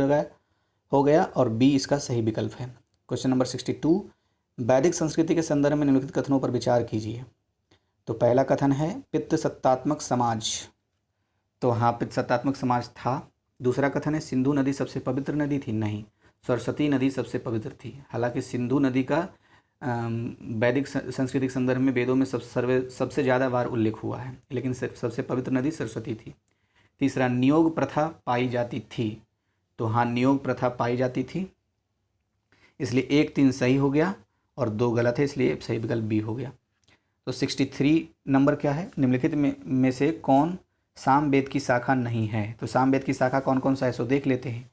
हो गया और बी इसका सही विकल्प है। क्वेश्चन नंबर 62, वैदिक संस्कृति के संदर्भ में निम्नलिखित कथनों पर विचार कीजिए। तो पहला कथन है पितृ सत्तात्मक समाज, तो हाँ पितृ सत्तात्मक समाज था। दूसरा कथन है सिंधु नदी सबसे पवित्र नदी थी, नहीं सरस्वती नदी सबसे पवित्र थी। हालांकि सिंधु नदी का वैदिक संस्कृति के संदर्भ में वेदों में सबसे ज़्यादा बार उल्लेख हुआ है, लेकिन सबसे पवित्र नदी सरस्वती थी। तीसरा नियोग प्रथा पाई जाती थी, तो हाँ नियोग प्रथा पाई जाती थी, इसलिए 1 3 सही हो गया और 2 गलत है, इसलिए सही विकल्प बी हो गया। तो 63 नंबर क्या है, निम्नलिखित में से कौन सामवेद की शाखा नहीं है। तो सामवेद की शाखा कौन कौन सा है सो देख लेते हैं।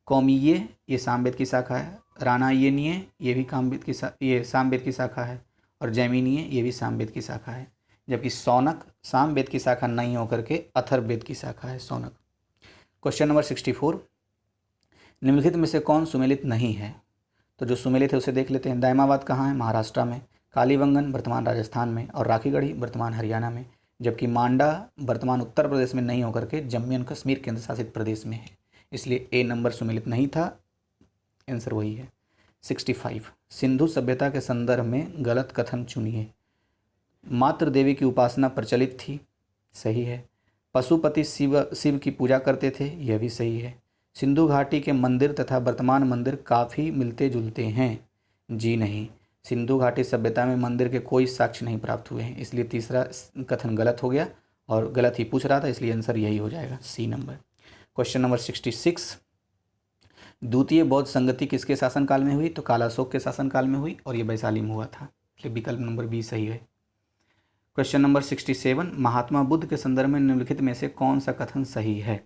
कौमीय ये सामवेद की शाखा है, राणायनीय ये भी ये सामवेद की शाखा है, और जैमिनीय ये भी सामवेद की शाखा है। जबकि सौनक सामवेद की शाखा नहीं होकर के अथर्ववेद की शाखा है सौनक। क्वेश्चन नंबर 64, निम्नलिखित में से कौन सुमेलित नहीं है। तो जो सुमेलित है उसे देख लेते हैं। दायमाबाद कहाँ है, महाराष्ट्र में। कालीबंगन वर्तमान राजस्थान में, और राखीगढ़ी वर्तमान हरियाणा में। जबकि मांडा वर्तमान उत्तर प्रदेश में नहीं होकर के जम्मू एंड कश्मीर केंद्र शासित प्रदेश में है, इसलिए ए नंबर सुमेलित नहीं था, आंसर वही है। 65, सिंधु सभ्यता के संदर्भ में गलत कथन चुनिए। मातृ देवी की उपासना प्रचलित थी, सही है। पशुपति शिव की पूजा करते थे, यह भी सही है। सिंधु घाटी के मंदिर तथा वर्तमान मंदिर काफ़ी मिलते जुलते हैं, जी नहीं। सिंधु घाटी सभ्यता में मंदिर के कोई साक्ष्य नहीं प्राप्त हुए हैं, इसलिए तीसरा कथन गलत हो गया, और गलत ही पूछ रहा था, इसलिए आंसर यही हो जाएगा, सी नंबर। क्वेश्चन नंबर 66, द्वितीय बौद्ध संगति किसके शासनकाल में हुई। तो कालाशोक के शासनकाल में हुई, और ये वैशाली में हुआ था, इसलिए विकल्प नंबर बी सही है। क्वेश्चन नंबर 67, महात्मा बुद्ध के संदर्भ में निम्नलिखित में से कौन सा कथन सही है।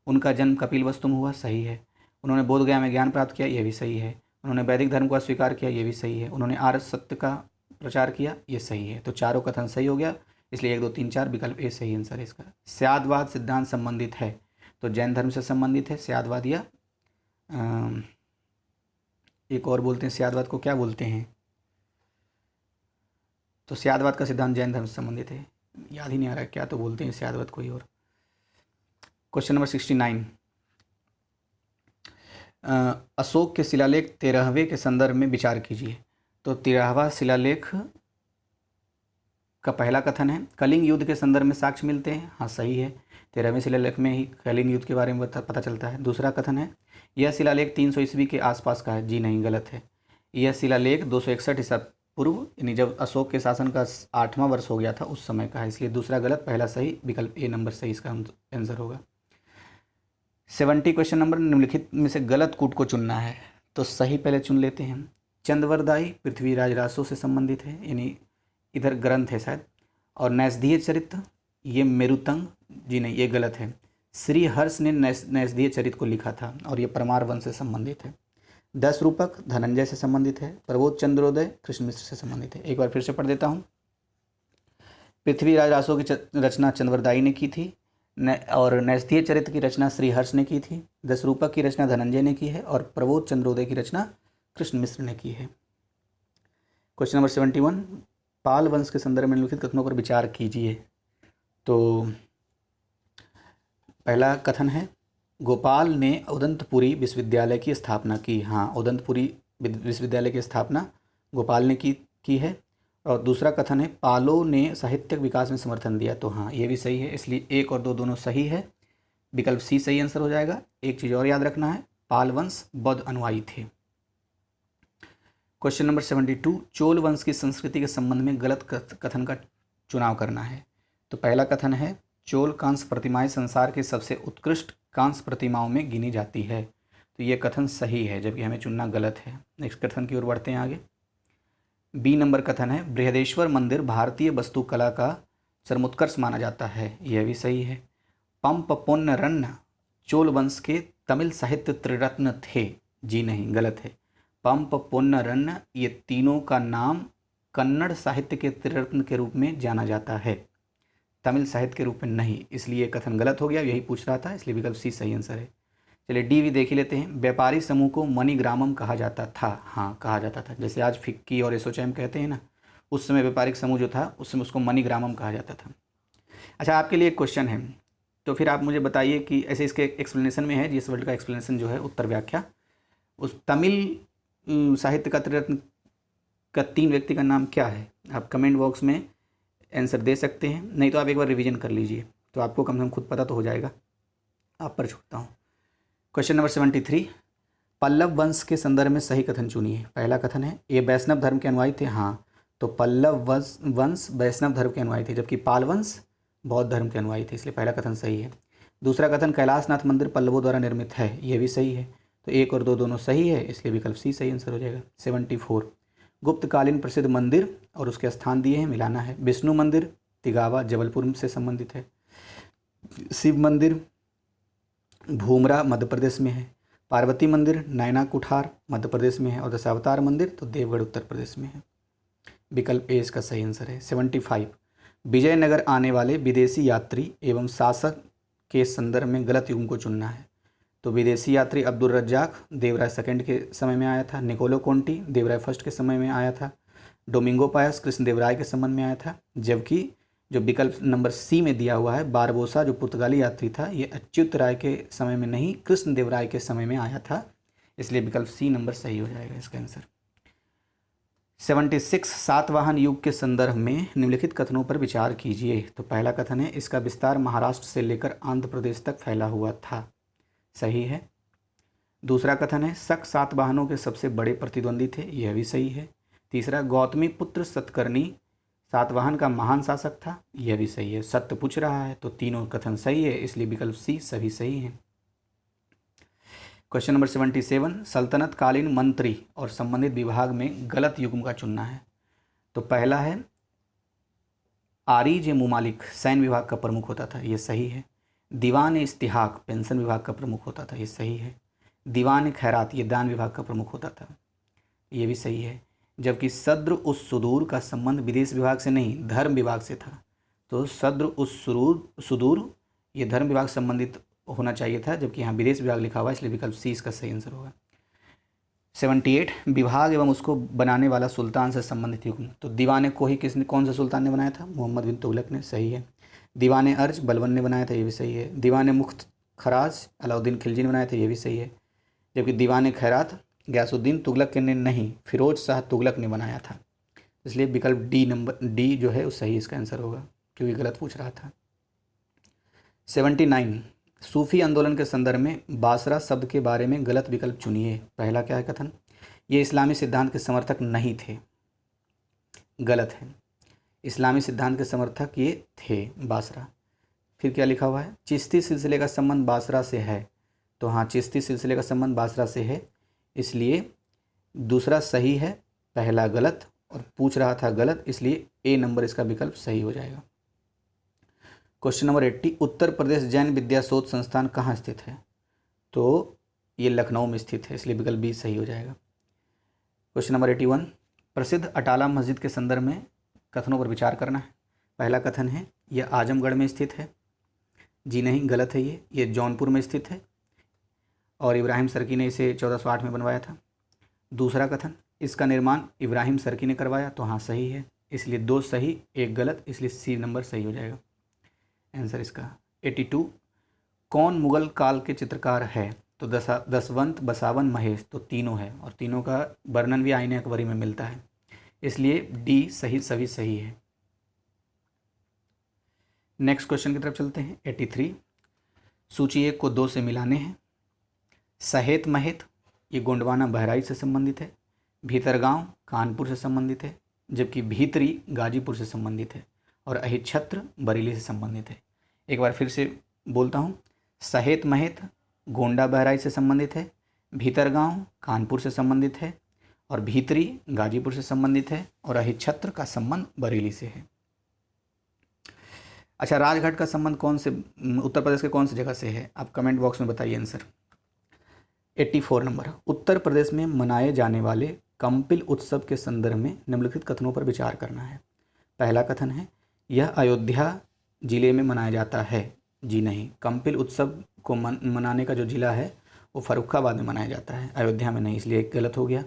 उनका जन्म कपिलवस्तु में हुआ, सही है। उन्होंने बोधगया में ज्ञान प्राप्त किया, यह भी सही है। उन्होंने वैदिक धर्म को स्वीकार किया, यह भी सही है। उन्होंने आर्य सत्य का प्रचार किया, यह सही है। तो चारों कथन सही हो गया, इसलिए 1 2 3 4 विकल्प ए सही आंसर है इसका। स्यादवाद सिद्धांत संबंधित है, तो जैन धर्म से संबंधित है स्यादवाद, या एक और बोलते हैं स्यादवाद को, क्या बोलते हैं, तो स्यादवाद का सिद्धांत जैन धर्म से संबंधित है, याद ही नहीं आ रहा क्या तो बोलते हैं स्यादवाद कोई और। क्वेश्चन नंबर 69, अशोक के शिलालेख 13वें के संदर्भ में विचार कीजिए। तो 13वां शिलालेख का पहला कथन है कलिंग युद्ध के संदर्भ में साक्ष्य मिलते हैं, हाँ सही है। 13वें शिलालेख में ही कलिंग युद्ध के बारे में पता चलता है। दूसरा कथन है यह शिलालेख 300 ईस्वी के आसपास का है, जी नहीं गलत है। यह शिलालेख 261 ईसा पूर्व, यानी जब अशोक के शासन का 8वां वर्ष हो गया था उस समय का है, इसलिए दूसरा गलत, पहला सही, विकल्प ए नंबर सही इसका आंसर होगा। 70 क्वेश्चन नंबर, निम्नलिखित में से गलत कूट को चुनना है, तो सही पहले चुन लेते हैं। चंद्रवरदाई पृथ्वीराज रासो से संबंधित है, यानी इधर ग्रंथ है शायद। और नैषधीय चरित्र ये मेरुतंग, जी नहीं ये गलत है। श्री हर्ष ने नैषधीय चरित्र को लिखा था और ये परमार वंश से संबंधित है। 10 रूपक धनंजय से संबंधित है। प्रबोध चंद्रोदय कृष्ण मिश्र से संबंधित है। एक बार फिर से पढ़ देता हूँ। पृथ्वीराज रासो की रचना चंद्रवरदाई ने की थी, और नैषधीय चरित्र की रचना श्री हर्ष ने की थी। 10 रूपक की रचना धनंजय ने की है, और प्रबोध चंद्रोदय की रचना कृष्ण मिश्र ने की है। क्वेश्चन नंबर 71, पाल वंश के संदर्भ में निम्नलिखित कथनों पर विचार कीजिए। तो पहला कथन है गोपाल ने उदंतपुरी विश्वविद्यालय की स्थापना की। हाँ, उदंतपुरी विश्वविद्यालय की स्थापना गोपाल ने की है। और दूसरा कथन है पालों ने साहित्यिक विकास में समर्थन दिया। तो हाँ, ये भी सही है, इसलिए 1 और 2 दोनों सही है। विकल्प सी सही आंसर हो जाएगा। एक चीज़ और याद रखना है, पाल वंश बौद्ध अनुयायी थे। क्वेश्चन नंबर 72, चोल वंश की संस्कृति के संबंध में गलत कथन का चुनाव करना है। तो पहला कथन है चोल कांस्य प्रतिमाएं संसार की सबसे उत्कृष्ट कांस्य प्रतिमाओं में गिनी जाती है। तो ये कथन सही है, जबकि हमें चुनना गलत है। नेक्स्ट कथन की ओर बढ़ते हैं आगे। बी नंबर कथन है बृहदेश्वर मंदिर भारतीय वास्तुकला का सर्वोत्कर्ष माना जाता है। यह भी सही है। पंप पोन्नरन्न चोल वंश के तमिल साहित्य त्रिरत्न थे। जी नहीं, गलत है। पंप पोन्नरन्न ये तीनों का नाम कन्नड़ साहित्य के त्रिरत्न के रूप में जाना जाता है, तमिल साहित्य के रूप में नहीं, इसलिए कथन गलत हो गया। यही पूछ रहा था, इसलिए विकल्प सी सही आंसर है। चलिए डी भी देख ही लेते हैं। व्यापारी समूह को मणिग्रामम कहा जाता था। हाँ, कहा जाता था। जैसे आज फिक्की और एसोचैम कहते हैं ना, उस समय व्यापारिक समूह जो था उस समय उसको मणिग्रामम कहा जाता था। अच्छा, आपके लिए एक क्वेश्चन है, तो फिर आप मुझे बताइए कि ऐसे इसके एक्सप्लेनेशन में है, जीएस वर्ल्ड का एक्सप्लेनेशन जो है उत्तर व्याख्या, उस तमिल साहित्य का त्रिरत्न का 3 व्यक्ति का नाम क्या है? आप कमेंट बॉक्स में आंसर दे सकते हैं, नहीं तो आप एक बार रिवीजन कर लीजिए, तो आपको कम से कम खुद पता तो हो जाएगा। आप पर छोड़ता हूँ। क्वेश्चन नंबर 73, पल्लव वंश के संदर्भ में सही कथन चुनिए। पहला कथन है ये वैष्णव धर्म के अनुयायी थे। हाँ, तो पल्लव वंश वैष्णव धर्म के अनुयायी थे, जबकि पाल वंश बौद्ध धर्म के अनुयायी थे, इसलिए पहला कथन सही है। दूसरा कथन कैलाशनाथ मंदिर पल्लवों द्वारा निर्मित है। यह भी सही है। तो 1 और 2 दोनों सही है, इसलिए विकल्प सी सही आंसर हो जाएगा। 74, गुप्तकालीन प्रसिद्ध मंदिर और उसके स्थान दिए हैं, मिलाना है। विष्णु मंदिर तिगावा जबलपुर से संबंधित है। शिव मंदिर भूमरा मध्य प्रदेश में है। पार्वती मंदिर नैना कुठार मध्य प्रदेश में है। और दशावतार मंदिर तो देवगढ़ उत्तर प्रदेश में है। विकल्प ए इसका सही आंसर है। 75, विजयनगर आने वाले विदेशी यात्री एवं शासक के संदर्भ में गलत युग्म को चुनना है। तो विदेशी यात्री अब्दुल रज्जाक देवराय सेकंड के समय में आया था। निकोलो कोंटी देवराय फर्स्ट के समय में आया था। डोमिंगो पायस कृष्णदेवराय के संबंध में आया था। जबकि जो विकल्प नंबर सी में दिया हुआ है बारबोसा जो पुर्तगाली यात्री था, ये अच्युत राय के समय में नहीं, कृष्णदेवराय के समय में आया था, इसलिए विकल्प सी नंबर सही हो जाएगा इसका आंसर। 76, सातवाहन युग के संदर्भ में निम्नलिखित कथनों पर विचार कीजिए। तो पहला कथन है इसका विस्तार महाराष्ट्र से लेकर आंध्र प्रदेश तक फैला हुआ था। सही है। दूसरा कथन है शक सातवाहनों के सबसे बड़े प्रतिद्वंदी थे। यह भी सही है। तीसरा, गौतमी पुत्र सतकर्णी सातवाहन का महान शासक था। यह भी सही है। सत्य पूछ रहा है तो तीनों कथन सही है, इसलिए विकल्प सी सभी सही हैं। क्वेश्चन नंबर 77, सल्तनत कालीन मंत्री और संबंधित विभाग में गलत युग्म का चुनना है। तो पहला है आरिज मुमालिक सैन्य विभाग का प्रमुख होता था। ये सही है। दीवान इस्तिहाक पेंशन विभाग का प्रमुख होता था। ये सही है। दीवान खैरात ये दान विभाग का प्रमुख होता था। ये भी सही है। जबकि सद्र उस सुदूर का संबंध विदेश विभाग से नहीं धर्म विभाग से था। तो सद्र उस सुदूर ये धर्म विभाग संबंधित होना चाहिए था, जबकि यहाँ विदेश विभाग लिखा हुआ है, इसलिए विकल्प सी इसका सही आंसर होगा। 78, विभाग एवं उसको बनाने वाला सुल्तान से संबंधित युग्म। तो दीवाने को ही कौन से सुल्तान ने बनाया था? मोहम्मद बिन तुगलक ने। सही है। दीवाने अर्ज बलबन ने बनाया था। ये भी सही है। दीवाने मुख्त खराज अलाउद्दीन खिलजी ने बनाया था। ये भी सही है। जबकि दीवाने खैरात गयासुद्दीन तुगलक ने नहीं, फिरोज शाह तुगलक ने बनाया था। इसलिए विकल्प डी जो है वो सही इसका आंसर होगा, क्योंकि गलत पूछ रहा था। 79, सूफी आंदोलन के संदर्भ में बासरा शब्द के बारे में गलत विकल्प चुनिए। पहला क्या है कथन? ये इस्लामी सिद्धांत के समर्थक नहीं थे। गलत है। इस्लामी सिद्धांत के समर्थक ये थे बासरा। फिर क्या लिखा हुआ है? चिश्ती सिलसिले का संबंध बासरा से है। तो हाँ, चिश्ती सिलसिले का संबंध बासरा से है, इसलिए दूसरा सही है, पहला गलत, और पूछ रहा था गलत, इसलिए ए नंबर इसका विकल्प सही हो जाएगा। क्वेश्चन नंबर 80, उत्तर प्रदेश जैन विद्या शोध संस्थान कहाँ स्थित है? तो ये लखनऊ में स्थित है, इसलिए विकल्प बी सही हो जाएगा। क्वेश्चन नंबर 81, प्रसिद्ध अटाला मस्जिद के संदर्भ में कथनों पर विचार करना है। पहला कथन है यह आजमगढ़ में स्थित है। जी नहीं, गलत है। ये जौनपुर में स्थित है और इब्राहिम सर्की ने इसे 1408 में बनवाया था। दूसरा कथन, इसका निर्माण इब्राहिम सर्की ने करवाया। तो हाँ, सही है, इसलिए 2 सही 1 गलत, इसलिए सी नंबर सही हो जाएगा आंसर इसका। 82, कौन मुगल काल के चित्रकार है? तो दसवंत, बसावन, महेश, तो तीनों है और तीनों का वर्णन भी आईने अकबरी में मिलता है, इसलिए डी सही सभी सही है। नेक्स्ट क्वेश्चन की तरफ चलते हैं। 83, सूची 1 को 2 से मिलाने हैं। सहेत महेत ये गोंडवाना बहराइच से संबंधित है, भीतरगांव कानपुर से संबंधित है, जबकि भीतरी गाजीपुर से संबंधित है और अहिच्छत्र बरेली से संबंधित है। एक बार फिर से बोलता हूँ, सहेत महेत गोंडा बहराइच से संबंधित है, भीतरगांव कानपुर से संबंधित है और भीतरी गाजीपुर से संबंधित है और अहिच्छत्र का संबंध बरेली से है। अच्छा, राजघाट का संबंध कौन से उत्तर प्रदेश के कौन सी जगह से है? आप कमेंट बॉक्स में बताइए आंसर। 84 नंबर, उत्तर प्रदेश में मनाए जाने वाले कंपिल उत्सव के संदर्भ में निम्नलिखित कथनों पर विचार करना है। पहला कथन है, यह अयोध्या जिले में मनाया जाता है। जी नहीं, कंपिल उत्सव को मनाने का जो जिला है वो फर्रुखाबाद में मनाया जाता है, अयोध्या में नहीं, इसलिए एक गलत हो गया।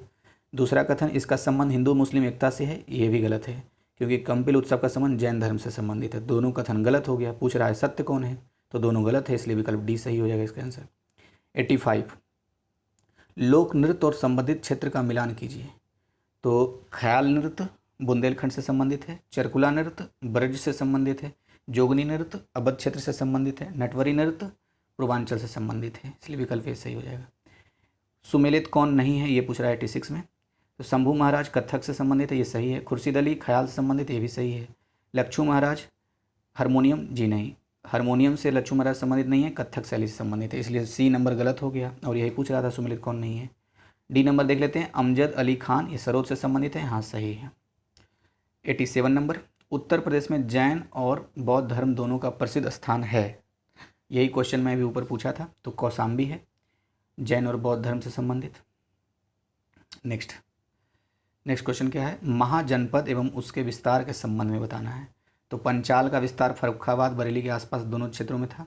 दूसरा कथन, इसका संबंध हिंदू मुस्लिम एकता से है। ये भी गलत है, क्योंकि कंपिल उत्सव का संबंध जैन धर्म से संबंधित है। दोनों कथन गलत हो गया। पूछ रहा है सत्य कौन है, तो दोनों गलत है, इसलिए विकल्प डी सही हो जाएगा इसका आंसर। 85, लोक नृत्य और संबंधित क्षेत्र का मिलान कीजिए। तो ख्याल नृत्य बुंदेलखंड से संबंधित है, चरकुला नृत्य ब्रज से संबंधित है, जोगनी नृत्य अवध क्षेत्र से संबंधित है, नटवरी नृत्य पूर्वांचल से संबंधित है, इसलिए विकल्प ए सही हो जाएगा। सुमेलित कौन नहीं है, ये पूछ रहा है 86 में। तो शंभू महाराज कथक से संबंधित है, ये सही है। खुर्शीद अली ख्याल से संबंधित, ये भी सही है। लच्छू महाराज हारमोनियम, जी नहीं, हारमोनियम से लच्छू महाराज संबंधित नहीं है, कथक शैली से संबंधित है, इसलिए सी नंबर गलत हो गया और यही पूछ रहा था सुमेलित कौन नहीं है। डी नंबर देख लेते हैं, अमजद अली खान, ये सरोद से संबंधित है, हाँ सही है। 87 नंबर, उत्तर प्रदेश में जैन और बौद्ध धर्म दोनों का प्रसिद्ध स्थान है। यही क्वेश्चन मैं भी ऊपर पूछा था, तो कौशाम्बी है, जैन और बौद्ध धर्म से संबंधित। नेक्स्ट क्वेश्चन क्या है, महाजनपद एवं उसके विस्तार के संबंध में बताना है। तो पंचाल का विस्तार फर्रुखाबाद बरेली के आसपास दोनों क्षेत्रों में था,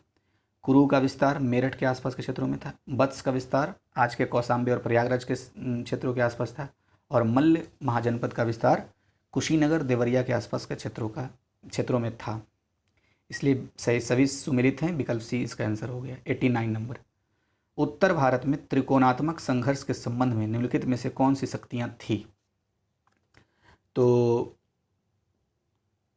कुरु का विस्तार मेरठ के आसपास के क्षेत्रों में था, वत्स का विस्तार आज के कौशाम्बी और प्रयागराज के क्षेत्रों के आसपास था और मल्ल महाजनपद का विस्तार कुशीनगर देवरिया के आसपास के क्षेत्रों में था, इसलिए सही सभी सुमेलित हैं, विकल्प सी इसका आंसर हो गया। 89 नंबर, उत्तर भारत में त्रिकोणात्मक संघर्ष के संबंध में निम्नलिखित में से कौन सी शक्तियां थी? तो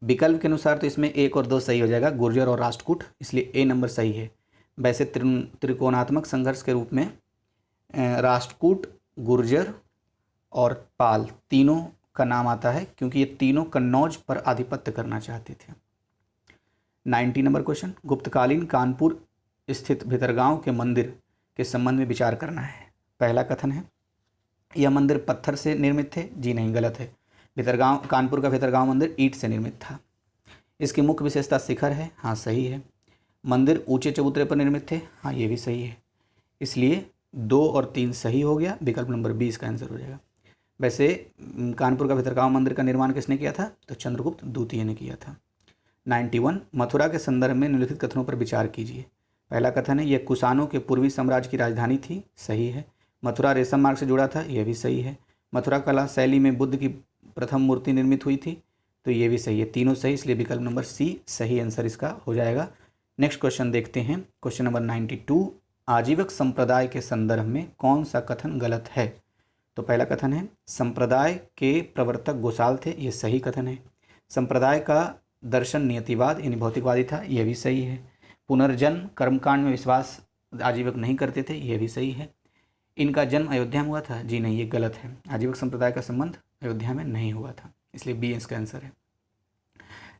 विकल्प के अनुसार तो इसमें 1 और 2 सही हो जाएगा, गुर्जर और राष्ट्रकूट, इसलिए ए नंबर सही है। वैसे त्रिकोणात्मक संघर्ष के रूप में राष्ट्रकूट, गुर्जर और पाल तीनों का नाम आता है, क्योंकि ये तीनों कन्नौज पर आधिपत्य करना चाहते थे। 90 नंबर क्वेश्चन, गुप्तकालीन कानपुर स्थित भितरगांव के मंदिर के संबंध में विचार करना है। पहला कथन है, यह मंदिर पत्थर से निर्मित थे। जी नहीं, गलत है। कानपुर का भितरगांव मंदिर ईंट से निर्मित था। इसकी मुख्य विशेषता शिखर है, हाँ सही है। मंदिर ऊंचे चबूतरे पर निर्मित थे, हाँ ये भी सही है, इसलिए 2 और 3 सही हो गया, विकल्प नंबर 20 का आंसर हो जाएगा। वैसे कानपुर का भितरगांव मंदिर का निर्माण किसने किया था? तो चंद्रगुप्त द्वितीय ने किया था। 91, मथुरा के संदर्भ में निम्नलिखित कथनों पर विचार कीजिए। पहला कथन है, यह कुषाणों के पूर्वी साम्राज्य की राजधानी थी, सही है। मथुरा रेशम मार्ग से जुड़ा था, यह भी सही है। मथुरा कला शैली में बुद्ध की प्रथम मूर्ति निर्मित हुई थी, तो ये भी सही है, तीनों सही, इसलिए विकल्प नंबर सी सही आंसर इसका हो जाएगा। नेक्स्ट क्वेश्चन देखते हैं, क्वेश्चन नंबर 92, आजीवक संप्रदाय के संदर्भ में कौन सा कथन गलत है? तो पहला कथन है, संप्रदाय के प्रवर्तक गोसाल थे, ये सही कथन है। संप्रदाय का दर्शन नियतिवाद यानी भौतिकवादी था, यह भी सही है। पुनर्जन्म कर्मकांड में विश्वास आजीवक नहीं करते थे, यह भी सही है। इनका जन्म अयोध्या में हुआ था, जी नहीं, ये गलत है। आजीवक संप्रदाय का संबंध अयोध्या में नहीं हुआ था, इसलिए बी इसका आंसर है।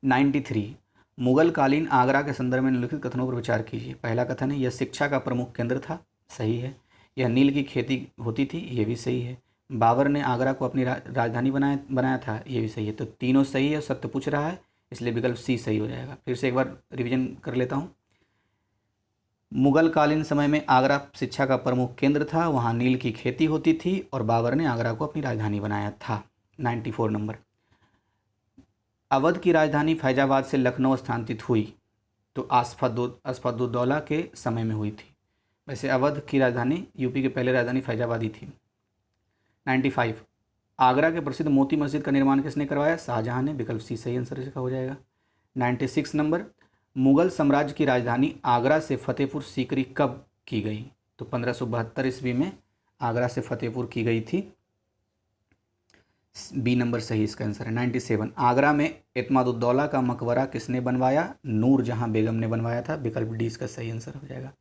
93, मुगल कालीन आगरा के संदर्भ में निम्नलिखित कथनों पर विचार कीजिए। पहला कथन है, यह शिक्षा का प्रमुख केंद्र था, सही है। यह नील की खेती होती थी, ये भी सही है। बाबर ने आगरा को अपनी राजधानी बनाया था, ये भी सही है। तो तीनों सही है, सत्य पूछ रहा है, इसलिए विकल्प सी सही हो जाएगा। फिर से एक बार रिवीजन कर लेता हूँ। मुगल कालीन समय में आगरा शिक्षा का प्रमुख केंद्र था, वहाँ नील की खेती होती थी और बाबर ने आगरा को अपनी राजधानी बनाया था। 94 नंबर, अवध की राजधानी फैजाबाद से लखनऊ स्थानांतरित हुई, तो आसफादुद्दौला के समय में हुई थी। वैसे अवध की राजधानी यूपी की पहले राजधानी फैजाबाद ही थी। 95, आगरा के प्रसिद्ध मोती मस्जिद का निर्माण किसने करवाया? शाहजहां ने, विकल्प सी सही आंसर इसका हो जाएगा। 96 नंबर, मुगल साम्राज्य की राजधानी आगरा से फतेहपुर सीकरी कब की गई? तो 1572 ईस्वी में आगरा से फतेहपुर की गई थी। बी नंबर सही इसका आंसर है। 97 आगरा में एतमादुद्दौला का मकबरा किसने बनवाया? नूर जहां बेगम ने बनवाया था। विकल्प डी इसका सही आंसर हो जाएगा।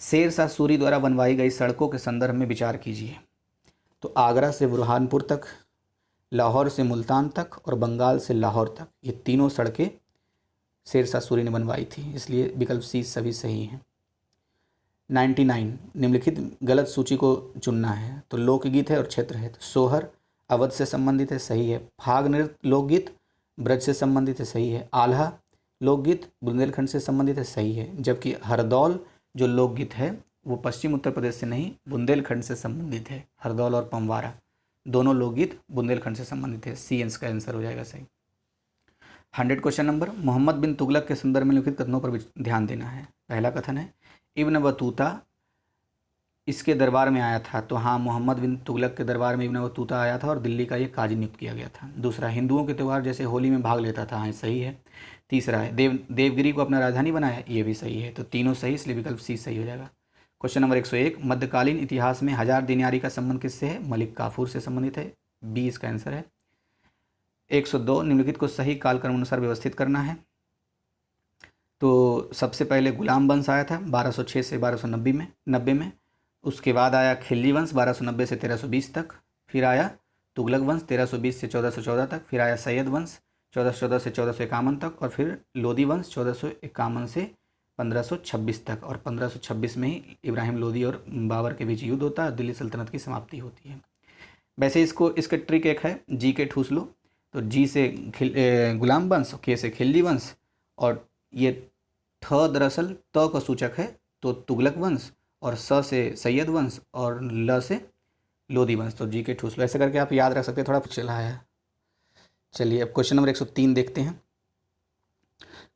शेर शाह सूरी द्वारा बनवाई गई सड़कों के संदर्भ में विचार कीजिए। तो आगरा से बुरहानपुर तक, लाहौर से मुल्तान तक और बंगाल से लाहौर तक, ये तीनों सड़कें शेर शाह सूरी ने बनवाई थी, इसलिए विकल्प सी सभी सही हैं। 99 निम्नलिखित गलत सूची को चुनना है। तो लोकगीत है और क्षेत्र है। तो सोहर अवध से संबंधित है, सही है। फाग नृत्य लोकगीत ब्रज से संबंधित है, सही है। आल्हा लोकगीत बुंदेलखंड से संबंधित है, सही है। जबकि हरदौल जो लोकगीत है वो पश्चिम उत्तर प्रदेश से नहीं बुंदेलखंड से संबंधित है। हरदौल और पमवारा दोनों लोकगीत बुंदेलखंड से संबंधित है। सी इसका आंसर हो जाएगा सही। 100 क्वेश्चन नंबर, मोहम्मद बिन तुगलक के संदर्भ में लिखित कथनों पर ध्यान देना है। पहला कथन है इब्न बतूता इसके दरबार में आया था। तो हाँ, मोहम्मद बिन तुगलक के दरबार में इब्न बतूता आया था और दिल्ली का ये काजी नियुक्त किया गया था। दूसरा, हिंदुओं के त्यौहार जैसे होली में भाग लेता था। हाँ, सही है। तीसरा है देवगिरी को अपना राजधानी बनाया, ये भी सही है। तो तीनों सही, इसलिए विकल्प सी सही हो जाएगा। क्वेश्चन नंबर 101 मध्यकालीन इतिहास में 1000 दिनारी का संबंध किससे है? मलिक काफूर से संबंधित है। बी इसका आंसर है। 102 निम्नलिखित को सही कालक्रम अनुसार व्यवस्थित करना है। तो सबसे पहले गुलाम वंश आया था 1206 से 1290 में। उसके बाद आया खिलजी वंश 1290 से 1320 तक। फिर आया तुगलक वंश 1320 से 1414 तक। फिर आया सैयद वंश 1414 से 1451 तक। और फिर लोदी वंश 1451 से 1526 तक। और 1526 में ही इब्राहिम लोदी और बाबर के बीच युद्ध होता है, दिल्ली सल्तनत की समाप्ति होती है। वैसे इसका ट्रिक एक है, जी के ठूस लो। तो जी से गुलाम वंश, के से खिलजी वंश, और ये ठ दरअसल त का सूचक है, तो तुगलक वंश, और स से सैयद वंश, और ल से लोदी वंश। तो जी के ठूस लो, ऐसे करके आप याद रख सकते हैं। थोड़ा चला है। चलिए अब क्वेश्चन नंबर 103 देखते हैं।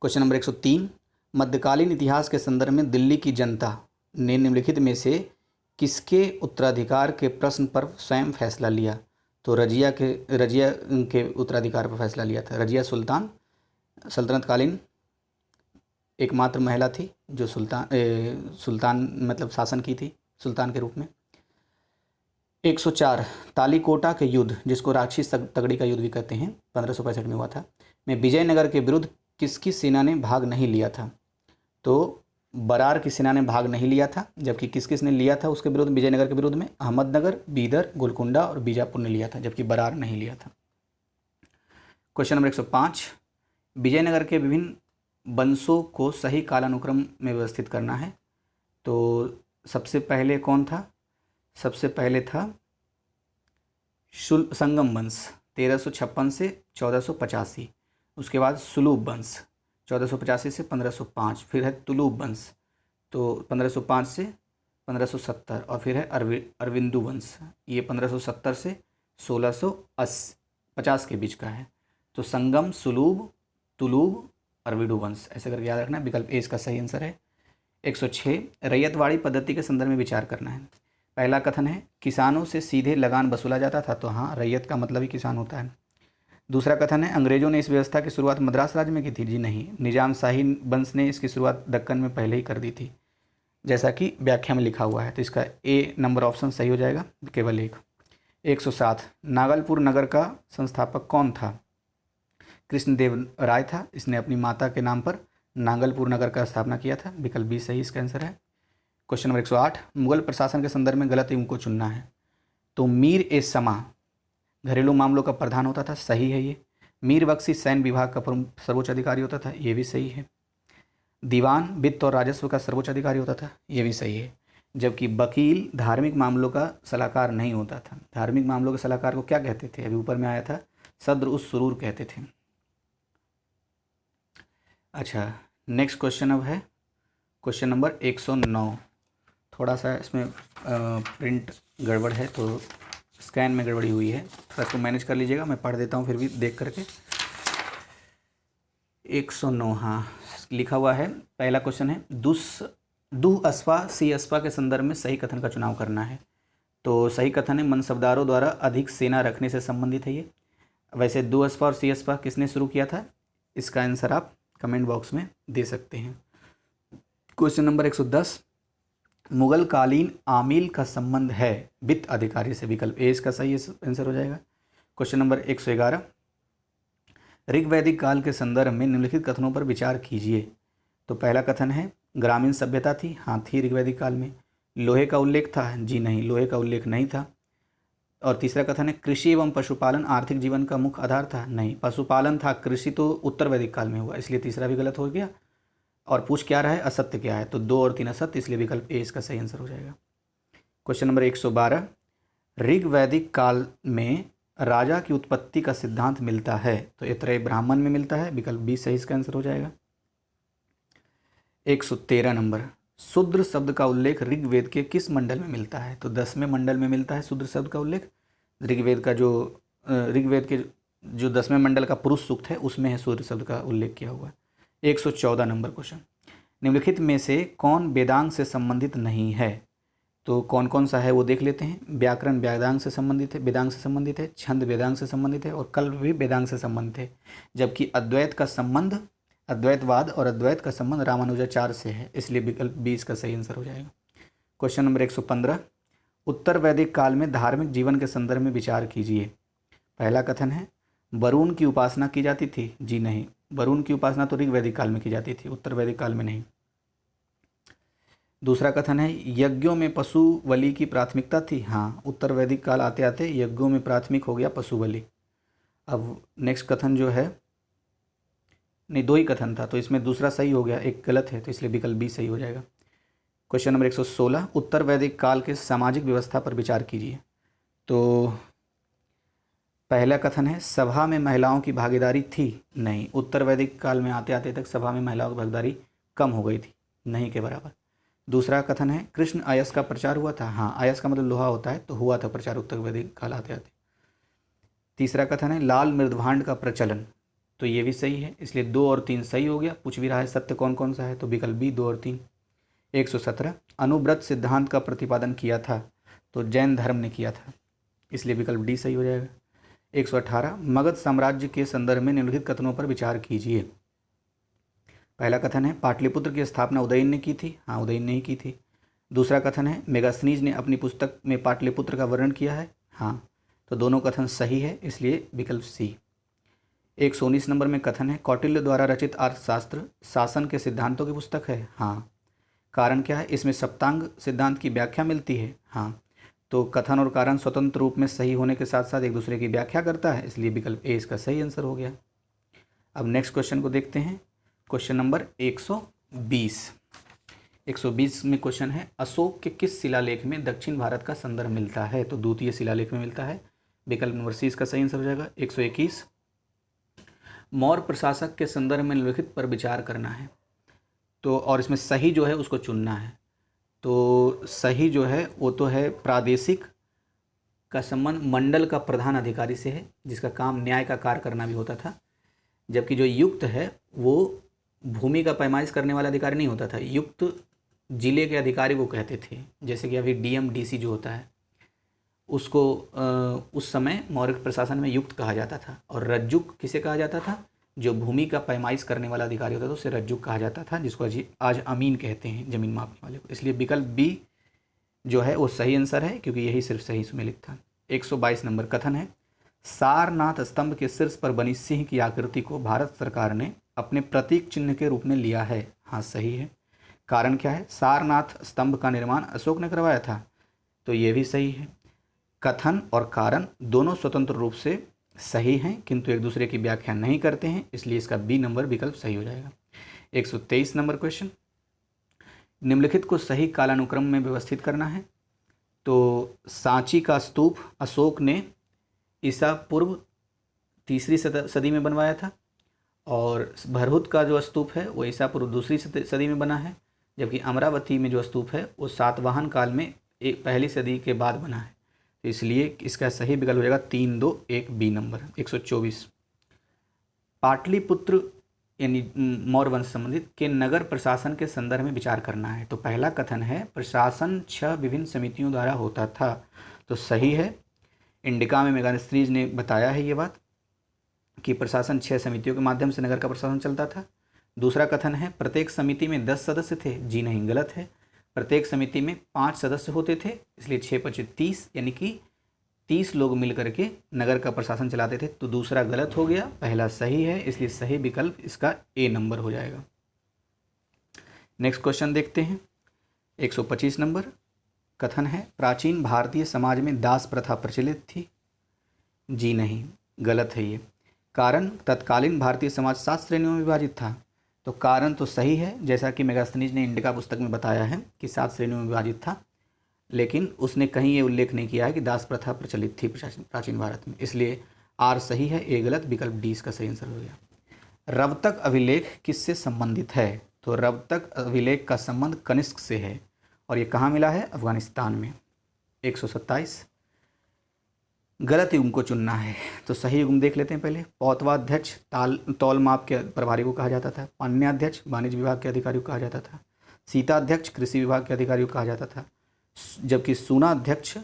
क्वेश्चन नंबर 103 मध्यकालीन इतिहास के संदर्भ में दिल्ली की जनता ने निम्नलिखित में से किसके उत्तराधिकार के प्रश्न पर स्वयं फैसला लिया? तो रजिया के उत्तराधिकार पर फैसला लिया था। रजिया सल्तनतकालीन एकमात्र महिला थी जो सुल्तान मतलब शासन की थी सुल्तान के रूप में। 104 तालीकोटा के युद्ध, जिसको राक्षी तगड़ी का युद्ध भी कहते हैं, 1565 में हुआ था, में विजयनगर के विरुद्ध किसकी सेना ने भाग नहीं लिया था? तो बरार की सेना ने भाग नहीं लिया था। जबकि किसने लिया था उसके विरुद्ध, विजयनगर के विरुद्ध में? अहमदनगर, बीदर, गोलकुंडा और बीजापुर ने लिया था, जबकि बरार नहीं लिया था। क्वेश्चन नंबर 105 विजयनगर के विभिन्न वंशों को सही कालानुक्रम में व्यवस्थित करना है। तो सबसे पहले कौन था? सबसे पहले था संगम वंश 1356 से 1485। उसके बाद सुलूब वंश 1485 से 1505। फिर है तुलूब वंश तो 1505 से 1570। और फिर है अरविंदु वंश, ये 1570 से 1650 के बीच का है। तो संगम, सुलूब, तुलूब, अरविंदु वंश, ऐसे करके याद रखना। विकल्प ए इसका सही आंसर है। 106 रैयतवाड़ी पद्धति के संदर्भ में विचार करना है। पहला कथन है किसानों से सीधे लगान वसूला जाता था। तो हाँ, रैयत का मतलब ही किसान होता है। दूसरा कथन है अंग्रेजों ने इस व्यवस्था की शुरुआत मद्रास राज्य में की थी। जी नहीं, निजाम शाही वंश ने इसकी शुरुआत दक्कन में पहले ही कर दी थी, जैसा कि व्याख्या में लिखा हुआ है। तो इसका ए नंबर ऑप्शन सही हो जाएगा, केवल एक। 107 नागलपुर नगर का संस्थापक कौन था? कृष्णदेव राय था। इसने अपनी माता के नाम पर नागलपुर नगर का स्थापना किया था। विकल्प बी सही इसका आंसर है। क्वेश्चन नंबर 108 मुगल प्रशासन के संदर्भ में गलत युग को चुनना है। तो मीर ए समा घरेलू मामलों का प्रधान होता था, सही है ये। मीर बख्शी सैन्य विभाग का सर्वोच्च अधिकारी होता था, ये भी सही है। दीवान वित्त और राजस्व का सर्वोच्च अधिकारी होता था, ये भी सही है। जबकि वकील धार्मिक मामलों का सलाहकार नहीं होता था। धार्मिक मामलों के सलाहकार को क्या कहते थे? अभी ऊपर में आया था, सद्र उस सुरूर कहते थे। अच्छा, नेक्स्ट क्वेश्चन अब है क्वेश्चन नंबर 109। थोड़ा सा इसमें प्रिंट गड़बड़ है, तो स्कैन में गड़बड़ी हुई है, थोड़ा इसको मैनेज कर लीजिएगा। मैं पढ़ देता हूँ फिर भी देख करके। 109 हाँ लिखा हुआ है। पहला क्वेश्चन है दुह अस्पा सी अस्पा के संदर्भ में सही कथन का चुनाव करना है। तो सही कथन है मनसबदारों द्वारा अधिक सेना रखने से संबंधित है ये। वैसे दुह अस्पा और सी अस्पा किसने शुरू किया था? इसका आंसर आप कमेंट बॉक्स में दे सकते हैं। क्वेश्चन नंबर 110, मुगल कालीन आमील का संबंध है वित्त अधिकारी से, विकल्प ए इसका सही आंसर हो जाएगा। क्वेश्चन नंबर 111, ऋग्वैदिक काल के संदर्भ में निम्नलिखित कथनों पर विचार कीजिए। तो पहला कथन है ग्रामीण सभ्यता थी, हाँ थी ऋग्वैदिक काल में। लोहे का उल्लेख था, जी नहीं, लोहे का उल्लेख नहीं था। और तीसरा कथन है कृषि एवं पशुपालन आर्थिक जीवन का मुख्य आधार था, नहीं, पशुपालन था, कृषि तो उत्तर वैदिक काल में हुआ, इसलिए तीसरा भी गलत हो गया। और पूछ क्या रहा है, असत्य क्या है, तो 2 और 3 असत्य, इसलिए विकल्प ए इसका सही आंसर हो जाएगा। क्वेश्चन नंबर 112, ऋग्वैदिक काल में राजा की उत्पत्ति का सिद्धांत मिलता है, तो ऐतरेय ब्राह्मण में मिलता है, विकल्प बी सही इसका आंसर हो जाएगा। 113 नंबर, शूद्र शब्द का उल्लेख ऋग्वेद के किस मंडल में मिलता है, तो 10वें मंडल में मिलता है शूद्र शब्द का उल्लेख। ऋग्वेद के जो 10वें मंडल का पुरुष सूक्त है उसमें है शूद्र शब्द का उल्लेख किया हुआ है। 114 नंबर क्वेश्चन, निम्नलिखित में से कौन वेदांग से संबंधित नहीं है, तो कौन कौन सा है वो देख लेते हैं। व्याकरण वेदांग से संबंधित है, वेदांग से संबंधित है, छंद वेदांग से संबंधित है और कल्प भी वेदांग से संबंधित है। जबकि अद्वैतवाद और अद्वैत का संबंध रामानुजाचार्य से है, इसलिए विकल्प बी इसका सही आंसर हो जाएगा। क्वेश्चन नंबर 115, उत्तर वैदिक काल में धार्मिक जीवन के संदर्भ में विचार कीजिए। पहला कथन है वरुण की उपासना की जाती थी, जी नहीं, वरुण की उपासना तो ऋग्वैदिक काल में की जाती थी, उत्तर वैदिक काल में नहीं। दूसरा कथन है यज्ञों में पशु बलि की प्राथमिकता थी, हाँ, उत्तर वैदिक काल आते आते यज्ञों में प्राथमिक हो गया पशु बलि। अब नेक्स्ट कथन जो है, नहीं 2 ही कथन था, तो इसमें दूसरा सही हो गया, एक गलत है, तो इसलिए विकल्प बी सही हो जाएगा। क्वेश्चन नंबर 116, उत्तर वैदिक काल के सामाजिक व्यवस्था पर विचार कीजिए। तो पहला कथन है सभा में महिलाओं की भागीदारी थी, नहीं, उत्तर वैदिक काल में आते आते तक सभा में महिलाओं की भागीदारी कम हो गई थी, नहीं के बराबर। दूसरा कथन है कृष्ण आयस का प्रचार हुआ था, हाँ, आयस का मतलब लोहा होता है, तो हुआ था प्रचार उत्तर वैदिक काल आते आते। तीसरा कथन है लाल मृदभांड का प्रचलन, तो ये भी सही है, इसलिए 2 और 3 सही हो गया। पूछ भी रहा है सत्य कौन कौन सा है, तो विकल्प बी 2 और 3। 117, अनुव्रत सिद्धांत का प्रतिपादन किया था, तो जैन धर्म ने किया था, इसलिए विकल्प डी सही हो जाएगा। 118, मगध साम्राज्य के संदर्भ में निम्नलिखित कथनों पर विचार कीजिए। पहला कथन है पाटलिपुत्र की स्थापना उदयन ने की थी, हाँ, उदयन ने ही की थी। दूसरा कथन है मेगास्थनीज ने अपनी पुस्तक में पाटलिपुत्र का वर्णन किया है, हाँ, तो दोनों कथन सही है, इसलिए विकल्प सी। 119 नंबर में कथन है कौटिल्य द्वारा रचित अर्थशास्त्र शासन के सिद्धांतों की पुस्तक है, हाँ, कारण क्या है, इसमें सप्तांग सिद्धांत की व्याख्या मिलती है, हाँ, तो कथन और कारण स्वतंत्र रूप में सही होने के साथ साथ एक दूसरे की व्याख्या करता है, इसलिए विकल्प ए इसका सही आंसर हो गया। अब नेक्स्ट क्वेश्चन को देखते हैं। Question number 120। 120 में क्वेश्चन है अशोक के किस शिलालेख में दक्षिण भारत का संदर्भ मिलता है, तो द्वितीय शिलालेख में मिलता है, विकल्प नंबर सी इसका सही आंसर हो जाएगा। 121, मौर्य प्रशासक के संदर्भ में निम्नलिखित पर विचार करना है, तो और इसमें सही जो है उसको चुनना है। तो सही जो है वो तो है प्रादेशिक का संबंध मंडल का प्रधान अधिकारी से है, जिसका काम न्याय का कार्य करना भी होता था। जबकि जो युक्त है वो भूमि का पैमाइश करने वाला अधिकारी नहीं होता था, युक्त जिले के अधिकारी वो कहते थे, जैसे कि अभी डीएम डीसी जो होता है उसको उस समय मौर्य प्रशासन में युक्त कहा जाता था। और रज्जुक किसे कहा जाता था, जो भूमि का पैमाइश करने वाला अधिकारी होता था उसे रज्जुक कहा जाता था, जिसको आज अमीन कहते हैं ज़मीन मापने वाले को। इसलिए विकल्प बी जो है वो सही आंसर है, क्योंकि यही सिर्फ सही सुमेलित था। 122 नंबर कथन है सारनाथ स्तंभ के शीर्ष पर बनी सिंह की आकृति को भारत सरकार ने अपने प्रतीक चिन्ह के रूप में लिया है, हाँ सही है। कारण क्या है, सारनाथ स्तंभ का निर्माण अशोक ने करवाया था, तो ये भी सही है। कथन और कारण दोनों स्वतंत्र रूप से सही हैं, किंतु एक दूसरे की व्याख्या नहीं करते हैं, इसलिए इसका बी नंबर विकल्प सही हो जाएगा। 123 नंबर क्वेश्चन, निम्नलिखित को सही कालानुक्रम में व्यवस्थित करना है। तो सांची का स्तूप अशोक ने ईसा पूर्व 3री सदी में बनवाया था, और भरहुत का जो स्तूप है वो ईसा पूर्व 2री सदी में बना है, जबकि अमरावती में जो स्तूप है वो सातवाहन काल में 1ली सदी के बाद बना है, तो इसलिए इसका सही विकल्प हो जाएगा 3, 2, 1 बी नंबर। 124, पाटलिपुत्र यानी मौर्य वंश संबंधित के नगर प्रशासन के संदर्भ में विचार करना है। तो पहला कथन है प्रशासन 6 विभिन्न समितियों द्वारा होता था, तो सही है। इंडिका में मेगास्थनीज ने बताया है ये बात कि प्रशासन 6 समितियों के माध्यम से नगर का प्रशासन चलता था। दूसरा कथन है प्रत्येक समिति में 10 सदस्य थे। जी नहीं, गलत है। प्रत्येक समिति में 5 सदस्य होते थे, इसलिए 6×5 = 30, यानी कि 30 लोग मिलकर के नगर का प्रशासन चलाते थे। तो दूसरा गलत हो गया, पहला सही है, इसलिए सही विकल्प इसका ए नंबर हो जाएगा। नेक्स्ट क्वेश्चन देखते हैं। 125 नंबर कथन है प्राचीन भारतीय समाज में दास प्रथा प्रचलित थी। जी नहीं, गलत है ये। कारण तत्कालीन भारतीय समाज 7 श्रेणियों में विभाजित था। तो कारण तो सही है, जैसा कि मेगास्थनीज ने इंडिका पुस्तक में बताया है कि 7 श्रेणियों में विभाजित था, लेकिन उसने कहीं ये उल्लेख नहीं किया है कि दास प्रथा प्रचलित थी प्राचीन भारत में, इसलिए आर सही है, ए गलत, विकल्प डी इसका सही आंसर हो गया। रवतक अभिलेख किससे संबंधित है? तो रवतक अभिलेख का संबंध कनिष्क से है, और ये कहाँ मिला है? अफगानिस्तान में। 127 गलत युग्म को चुनना है, तो सही युग्म देख लेते हैं पहले। पौतवाध्यक्ष तौल माप के प्रभारी को कहा जाता था। पान्याध्यक्ष वाणिज्य विभाग के अधिकारी को कहा जाता था। सीताध्यक्ष कृषि विभाग के अधिकारी को कहा जाता था, जबकि सूनाध्यक्ष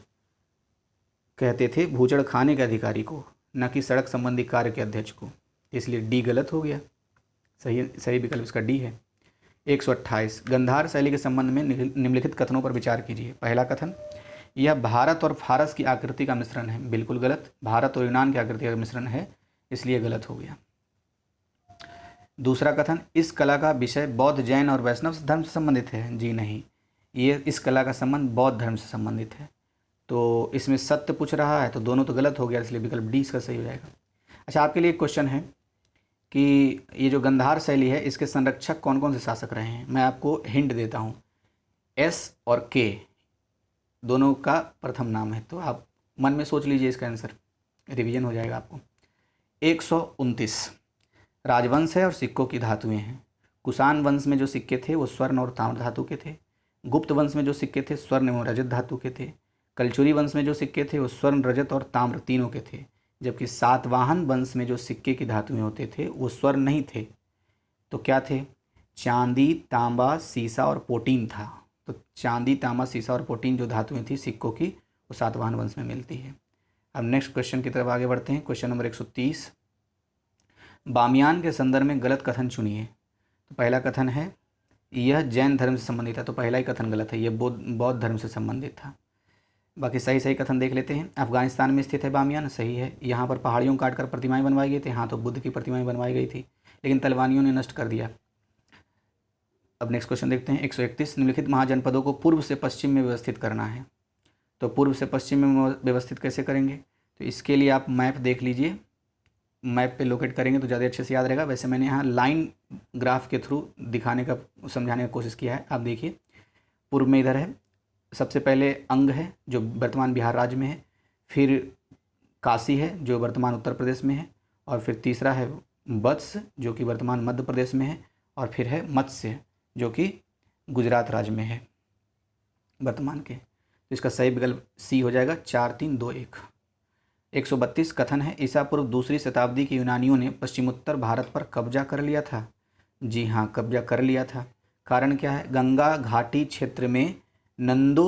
कहते थे भूचड़ खाने के अधिकारी को, न कि सड़क संबंधी कार्य के अध्यक्ष को। इसलिए डी गलत हो गया, सही विकल्प इसका डी है। 128 गंधार शैली के संबंध में निम्नलिखित कथनों पर विचार कीजिए। पहला कथन, यह भारत और फारस की आकृति का मिश्रण है। बिल्कुल गलत, भारत और यूनान की आकृति का मिश्रण है, इसलिए गलत हो गया। दूसरा कथन, इस कला का विषय बौद्ध, जैन और वैष्णव धर्म से संबंधित है। जी नहीं, ये इस कला का संबंध बौद्ध धर्म से संबंधित है। तो इसमें सत्य पूछ रहा है, तो दोनों तो गलत हो गया, इसलिए विकल्प डी इसका सही हो जाएगा। अच्छा, आपके लिए एक क्वेश्चन है कि ये जो गंधार शैली है, इसके संरक्षक कौन कौन से शासक रहे हैं। मैं आपको हिंट देता हूँ, एस और के दोनों का प्रथम नाम है, तो आप मन में सोच लीजिए, इसका आंसर रिवीजन हो जाएगा आपको। 129 राजवंश है और सिक्कों की धातुएं हैं। कुषाण वंश में जो सिक्के थे वो स्वर्ण और ताम्र धातु के थे। गुप्त वंश में जो सिक्के थे स्वर्ण एवं रजत धातु के थे। कलचुरी वंश में जो सिक्के थे वो स्वर्ण, रजत और ताम्र तीनों के थे। जबकि सातवाहन वंश में जो सिक्के की धातुएं होते थे वो स्वर्ण नहीं थे, तो क्या थे? चांदी, तांबा, सीसा और पोटीन था। तो चांदी, तांबा, सीसा और पोटीन जो धातुएं थी सिक्कों की, वो सातवाहन वंश में मिलती है। अब नेक्स्ट क्वेश्चन की तरफ आगे बढ़ते हैं। क्वेश्चन नंबर 130 बामियान के संदर्भ में गलत कथन चुनिए। तो पहला कथन है यह जैन धर्म से संबंधित था, तो पहला ही कथन गलत है, यह बौद्ध धर्म से संबंधित था। बाकी सही कथन देख लेते हैं। अफगानिस्तान में स्थित है बामियान, सही है। यहाँ पर पहाड़ियों काटकर प्रतिमाएं बनवाई गई थी। हाँ, तो बुद्ध की प्रतिमाएं बनवाई गई थी, लेकिन तलवानियों ने नष्ट कर दिया। अब नेक्स्ट क्वेश्चन देखते हैं। 131 निम्नलिखित महाजनपदों को पूर्व से पश्चिम में व्यवस्थित करना है। तो पूर्व से पश्चिम में व्यवस्थित कैसे करेंगे? तो इसके लिए आप मैप देख लीजिए, मैप पे लोकेट करेंगे तो ज़्यादा अच्छे से याद रहेगा। वैसे मैंने यहाँ लाइन ग्राफ के थ्रू दिखाने का, समझाने का कोशिश किया है। आप देखिए, पूर्व में इधर है, सबसे पहले अंग है जो वर्तमान बिहार राज्य में है, फिर काशी है जो वर्तमान उत्तर प्रदेश में है, और फिर तीसरा है वत्स जो कि वर्तमान मध्य प्रदेश में है, और फिर है मत्स्य जो कि गुजरात राज्य में है वर्तमान के। तो इसका सही विकल्प सी हो जाएगा, 4, 3, 2, 1। 132 कथन है ईसा पूर्व दूसरी शताब्दी के यूनानियों ने पश्चिमोत्तर भारत पर कब्जा कर लिया था। जी हाँ, कब्जा कर लिया था। कारण क्या है? गंगा घाटी क्षेत्र में नंद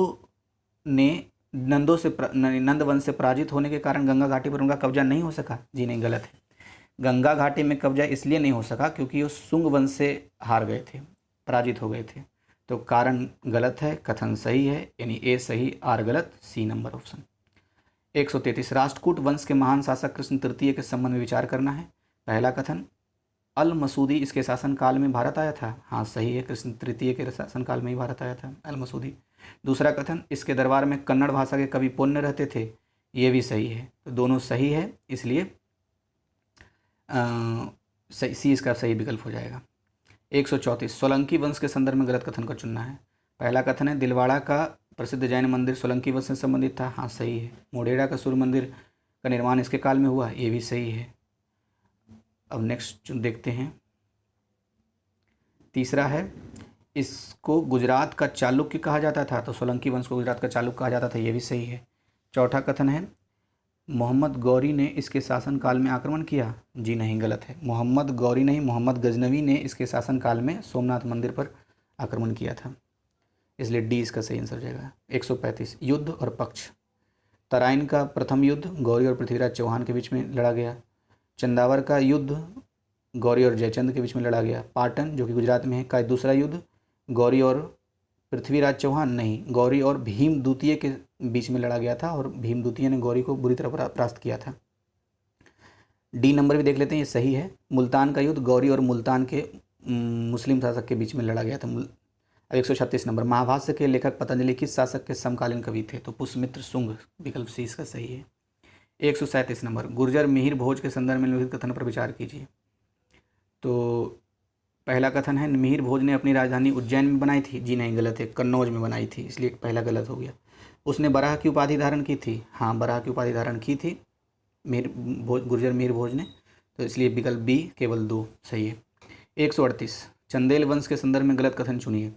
वंश से पराजित होने के कारण गंगा घाटी पर उनका कब्जा नहीं हो सका। जी नहीं, गलत है। गंगा घाटी में कब्जा इसलिए नहीं हो सका क्योंकि वो शुंग वंश से हार गए थे, पराजित हो गए थे। तो कारण गलत है, कथन सही है, यानी ए सही, आर गलत, सी नंबर ऑप्शन। 133 राष्ट्रकूट वंश के महान शासक कृष्ण तृतीय के संबंध में विचार करना है। पहला कथन अल मसूदी इसके शासनकाल में भारत आया था। हाँ, सही है, कृष्ण तृतीय के शासनकाल में ही भारत आया था अल मसूदी। दूसरा कथन इसके दरबार में कन्नड़ भाषा के कवि पुण्य रहते थे। ये भी सही है, तो दोनों सही है, इसलिए सी इसका सही विकल्प हो जाएगा। 134 सोलंकी वंश के संदर्भ में गलत कथन को चुनना है। पहला कथन है दिलवाड़ा का प्रसिद्ध जैन मंदिर सोलंकी वंश से संबंधित था। हाँ, सही है। मोढेरा का सूर्य मंदिर का निर्माण इसके काल में हुआ। ये भी सही है। अब नेक्स्ट देखते हैं। तीसरा है इसको गुजरात का चालुक्य कहा जाता था, तो सोलंकी वंश को गुजरात का चालुक्य कहा जाता था। ये भी सही है। चौथा कथन है मोहम्मद गौरी ने इसके शासनकाल में आक्रमण किया। जी नहीं, गलत है। मोहम्मद गौरी नहीं, मोहम्मद गजनवी ने इसके शासनकाल में सोमनाथ मंदिर पर आक्रमण किया था, इसलिए डी इसका सही आंसर हो जाएगा। 135 युद्ध और पक्ष। तराइन का प्रथम युद्ध गौरी और पृथ्वीराज चौहान के बीच में लड़ा गया। चंदावर का युद्ध गौरी और जयचंद के बीच में लड़ा गया। पाटन जो कि गुजरात में है का दूसरा युद्ध गौरी और पृथ्वीराज चौहान नहीं, गौरी और भीम द्वितीय के बीच में लड़ा गया था और भीम द्वितीय ने गौरी को बुरी तरह परास्त किया था। डी नंबर भी देख लेते हैं, ये सही है। मुल्तान का युद्ध गौरी और मुल्तान के मुस्लिम शासक के बीच में लड़ा गया था। 136 नंबर, महाभाष्य के लेखक पतंजलि किस शासक के समकालीन कवि थे? तो पुष्यमित्र शुंग, विकल्प सी इसका सही है। 137 नंबर, गुर्जर मिहिर भोज के संदर्भ में निम्नलिखित कथन पर विचार कीजिए। तो पहला कथन है मिहिर भोज ने अपनी राजधानी उज्जैन में बनाई थी, जी नहीं गलत है, कन्नौज में बनाई थी, इसलिए पहला गलत हो गया। उसने बराह की उपाधि धारण की थी, हाँ बराह की उपाधि धारण की थी गुर्जर मिहिर भोज ने, तो इसलिए विकल्प बी केवल 2 सही है। 138, चंदेल वंश के संदर्भ में गलत कथन चुनिए।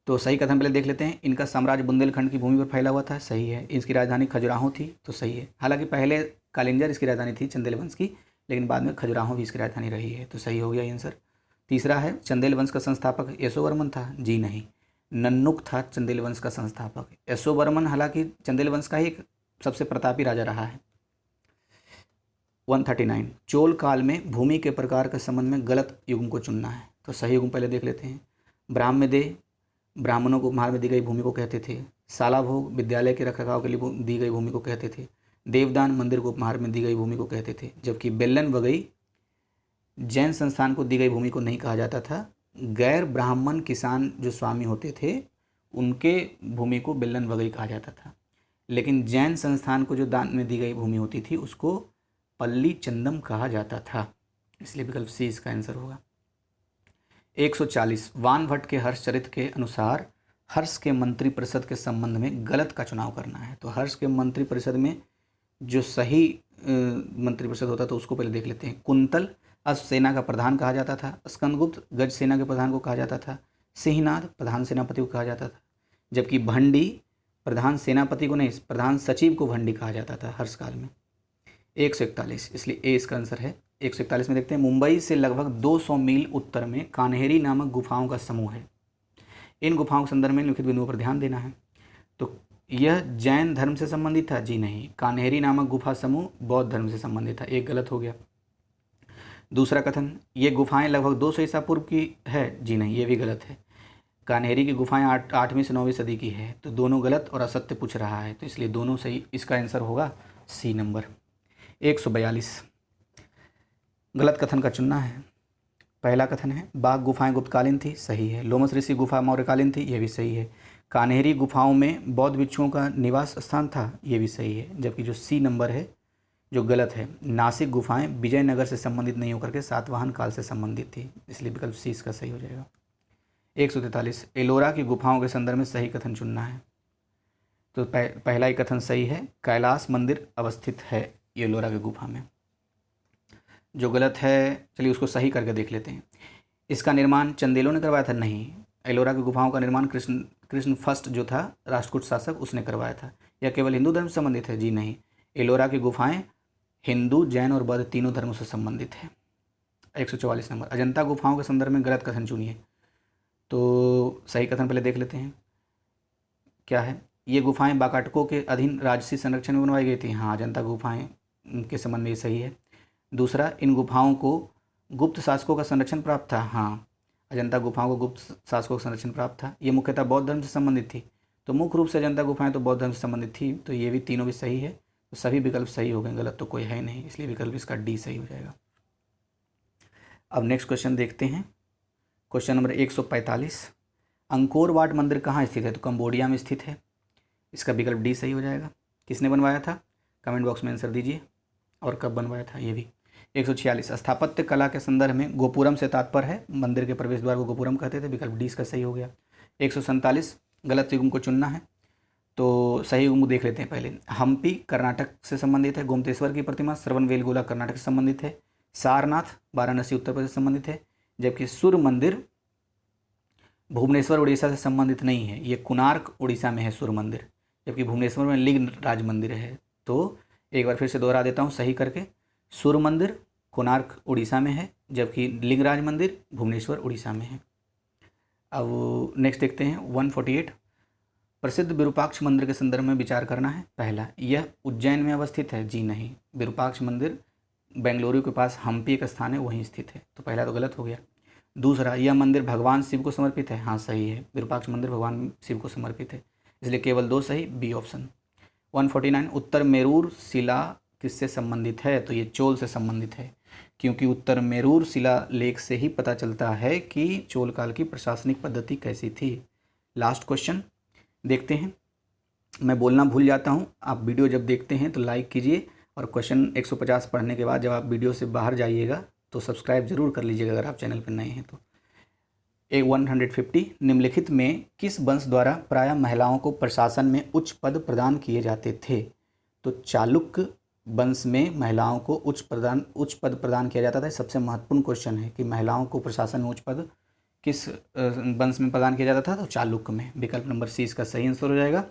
तो सही कथन पहले देख लेते हैं। इनका साम्राज्य बुंदेलखंड की भूमि पर फैला हुआ था, सही है। इसकी राजधानी खजुराहो थी, तो सही है। हालांकि पहले कालिंजर इसकी राजधानी थी चंदेल वंश की, लेकिन बाद में खजुराहो भी इसकी राजधानी रही है, तो सही हो गया आंसर। तीसरा है चंदेल वंश का संस्थापक यशोवर्मन था, जी नहीं, नन्नुक था चंदेल वंश का संस्थापक। यशोवर्मन हालांकि चंदेल वंश का ही एक सबसे प्रतापी राजा रहा है। 139, चोल काल में भूमि के प्रकार के संबंध में गलत युग्म को चुनना है। तो सही युग्म पहले देख लेते हैं। ब्राह्मदेय ब्राह्मणों को उपहार में दी गई भूमि को कहते थे। सालाभोग विद्यालय के रखरखाव के लिए दी गई भूमि को कहते थे। देवदान मंदिर को उपहार में दी गई भूमि को कहते थे। जबकि बेलन वगई जैन संस्थान को दी गई भूमि को नहीं कहा जाता था। गैर ब्राह्मण किसान जो स्वामी होते थे उनके भूमि को बेलन वगई कहा जाता था, लेकिन जैन संस्थान को जो दान में दी गई भूमि होती थी उसको पल्ली चंदम कहा जाता था, इसलिए विकल्प सी इसका आंसर होगा। 140, वान भट्ट के हर्ष चरित्र के अनुसार हर्ष के मंत्री परिषद के संबंध में गलत का चुनाव करना है। तो हर्ष के मंत्री परिषद में जो सही मंत्री परिषद होता था उसको पहले देख लेते हैं। कुंतल अश्व सेना का प्रधान कहा जाता था। स्कंदगुप्त गज सेना के प्रधान को कहा जाता था। सिंहनाद प्रधान सेनापति को कहा जाता था। जबकि भंडी प्रधान सेनापति को नहीं, प्रधान सचिव को भंडी कहा जाता था हर्ष काल में। 141, इसलिए ए इसका आंसर है। 141 में देखते हैं, मुंबई से लगभग 200 मील उत्तर में कान्हेरी नामक गुफाओं का समूह है। इन गुफाओं के संदर्भ में निम्नलिखित बिंदुओं पर ध्यान देना है। तो यह जैन धर्म से संबंधित था, जी नहीं। कान्हेरी नामक गुफा समूह बौद्ध धर्म से संबंधित था, एक गलत हो गया। दूसरा कथन, ये गुफाएं लगभग 200 ईसा पूर्व की है, जी नहीं, ये भी गलत है। कान्हेरी की गुफाएं 8वीं से 9वीं सदी की है, तो दोनों गलत और असत्य पूछ रहा है, तो इसलिए दोनों सही। इसका आंसर होगा सी नंबर। 142, गलत कथन का चुनना है। पहला कथन है बाघ गुफाएं गुप्तकालीन थी, सही है। लोमस ऋषि गुफा मौर्यकालीन थी, यह भी सही है। कान्हेरी गुफाओं में बौद्ध भिक्षुओं का निवास स्थान था, यह भी सही है। जबकि जो सी नंबर है जो गलत है, नासिक गुफाएं विजयनगर से संबंधित नहीं होकर के सातवाहन काल से संबंधित थी, इसलिए विकल्प सी इसका सही हो जाएगा। 143, एलोरा की गुफाओं के संदर्भ में सही कथन चुनना है। तो पहला ही कथन सही है, कैलाश मंदिर अवस्थित है एलोरा की गुफा में। जो गलत है चलिए उसको सही करके देख लेते हैं। इसका निर्माण चंदेलों ने करवाया था, नहीं। एलोरा की गुफाओं का निर्माण कृष्ण फर्स्ट जो था राष्ट्रकूट शासक उसने करवाया था। यह केवल हिंदू धर्म से संबंधित है, जी नहीं। एलोरा की गुफाएं हिंदू जैन और बौद्ध तीनों धर्मों से संबंधित है। 144 नंबर, अजंता गुफाओं के संदर्भ में गलत कथन चुनिए। तो सही कथन पहले देख लेते हैं, क्या है। ये गुफाएं बाकाटकों के अधीन राजसी संरक्षण में बनवाई गई थी, हाँ अजंता गुफाएं के संबंध में ये सही है। दूसरा, इन गुफाओं को गुप्त शासकों का संरक्षण प्राप्त था, हाँ अजंता गुफाओं को गुप्त शासकों का संरक्षण प्राप्त था। ये मुख्यतः बौद्ध धर्म से संबंधित थी, तो मुख्य रूप से अजंता गुफाएं तो बौद्ध धर्म से संबंधित थी, तो ये भी तीनों भी सही है। तो सभी विकल्प सही हो गए, गलत तो कोई है नहीं, इसलिए विकल्प इसका डी सही हो जाएगा। अब नेक्स्ट क्वेश्चन देखते हैं। क्वेश्चन नंबर 145, अंकोर वाट मंदिर कहाँ स्थित है? तो कंबोडिया में स्थित है, इसका विकल्प डी सही हो जाएगा। किसने बनवाया था? कमेंट बॉक्स में आंसर दीजिए, और कब बनवाया था ये भी। 146, स्थापत्य कला के संदर्भ में गोपुरम से तात्पर्य है, मंदिर के प्रवेश द्वार को गोपुरम कहते थे, विकल्प डी इसका सही हो गया। 147, गलत युग्म को चुनना है, तो सही युग्म देख लेते हैं पहले। हम्पी कर्नाटक से संबंधित है। गोमतेश्वर की प्रतिमा श्रवणबेलगोला कर्नाटक से संबंधित है। सारनाथ वाराणसी उत्तर प्रदेश से संबंधित है। जबकि सूर्य मंदिर भुवनेश्वर उड़ीसा से संबंधित नहीं है, ये कोणार्क उड़ीसा में है सूर्य मंदिर, जबकि भुवनेश्वर में लिंग राज मंदिर है। तो एक बार फिर से दोहरा देता हूँ सही करके, सूर्य मंदिर कोणार्क उड़ीसा में है, जबकि लिंगराज मंदिर भुवनेश्वर उड़ीसा में है। अब नेक्स्ट देखते हैं 148, प्रसिद्ध विरूपाक्ष मंदिर के संदर्भ में विचार करना है। पहला, यह उज्जैन में अवस्थित है, जी नहीं। विरूपाक्ष मंदिर बेंगलुरु के पास हम्पी एक स्थान है वहीं स्थित है। तो पहला तो गलत हो गया। दूसरा, यह मंदिर भगवान शिव को समर्पित है। हाँ सही है, विरूपाक्ष मंदिर भगवान शिव को समर्पित है, इसलिए केवल 2 सही, बी ऑप्शन। 149, उत्तर मेरूर शिला किससे संबंधित है? तो ये चोल से संबंधित है, क्योंकि उत्तर मेरूर शिला लेख से ही पता चलता है कि चोल काल की प्रशासनिक पद्धति कैसी थी। लास्ट क्वेश्चन देखते हैं। मैं बोलना भूल जाता हूँ, आप वीडियो जब देखते हैं तो लाइक कीजिए, और क्वेश्चन 150 पढ़ने के बाद जब आप वीडियो से बाहर जाइएगा तो सब्सक्राइब जरूर कर लीजिएगा अगर आप चैनल पर नए हैं तो। 150, निम्नलिखित में किस वंश द्वारा प्रायः महिलाओं को प्रशासन में उच्च पद प्रदान किए जाते थे? तो चालुक्य वंश में महिलाओं को उच्च पद प्रदान किया जाता था। सबसे महत्वपूर्ण क्वेश्चन है कि महिलाओं को प्रशासन में उच्च पद किस वंश में प्रदान किया जाता था? तो चालुक्य में। विकल्प नंबर सी इसका सही आंसर हो जाएगा।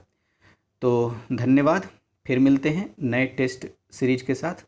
तो धन्यवाद, फिर मिलते हैं नए टेस्ट सीरीज के साथ।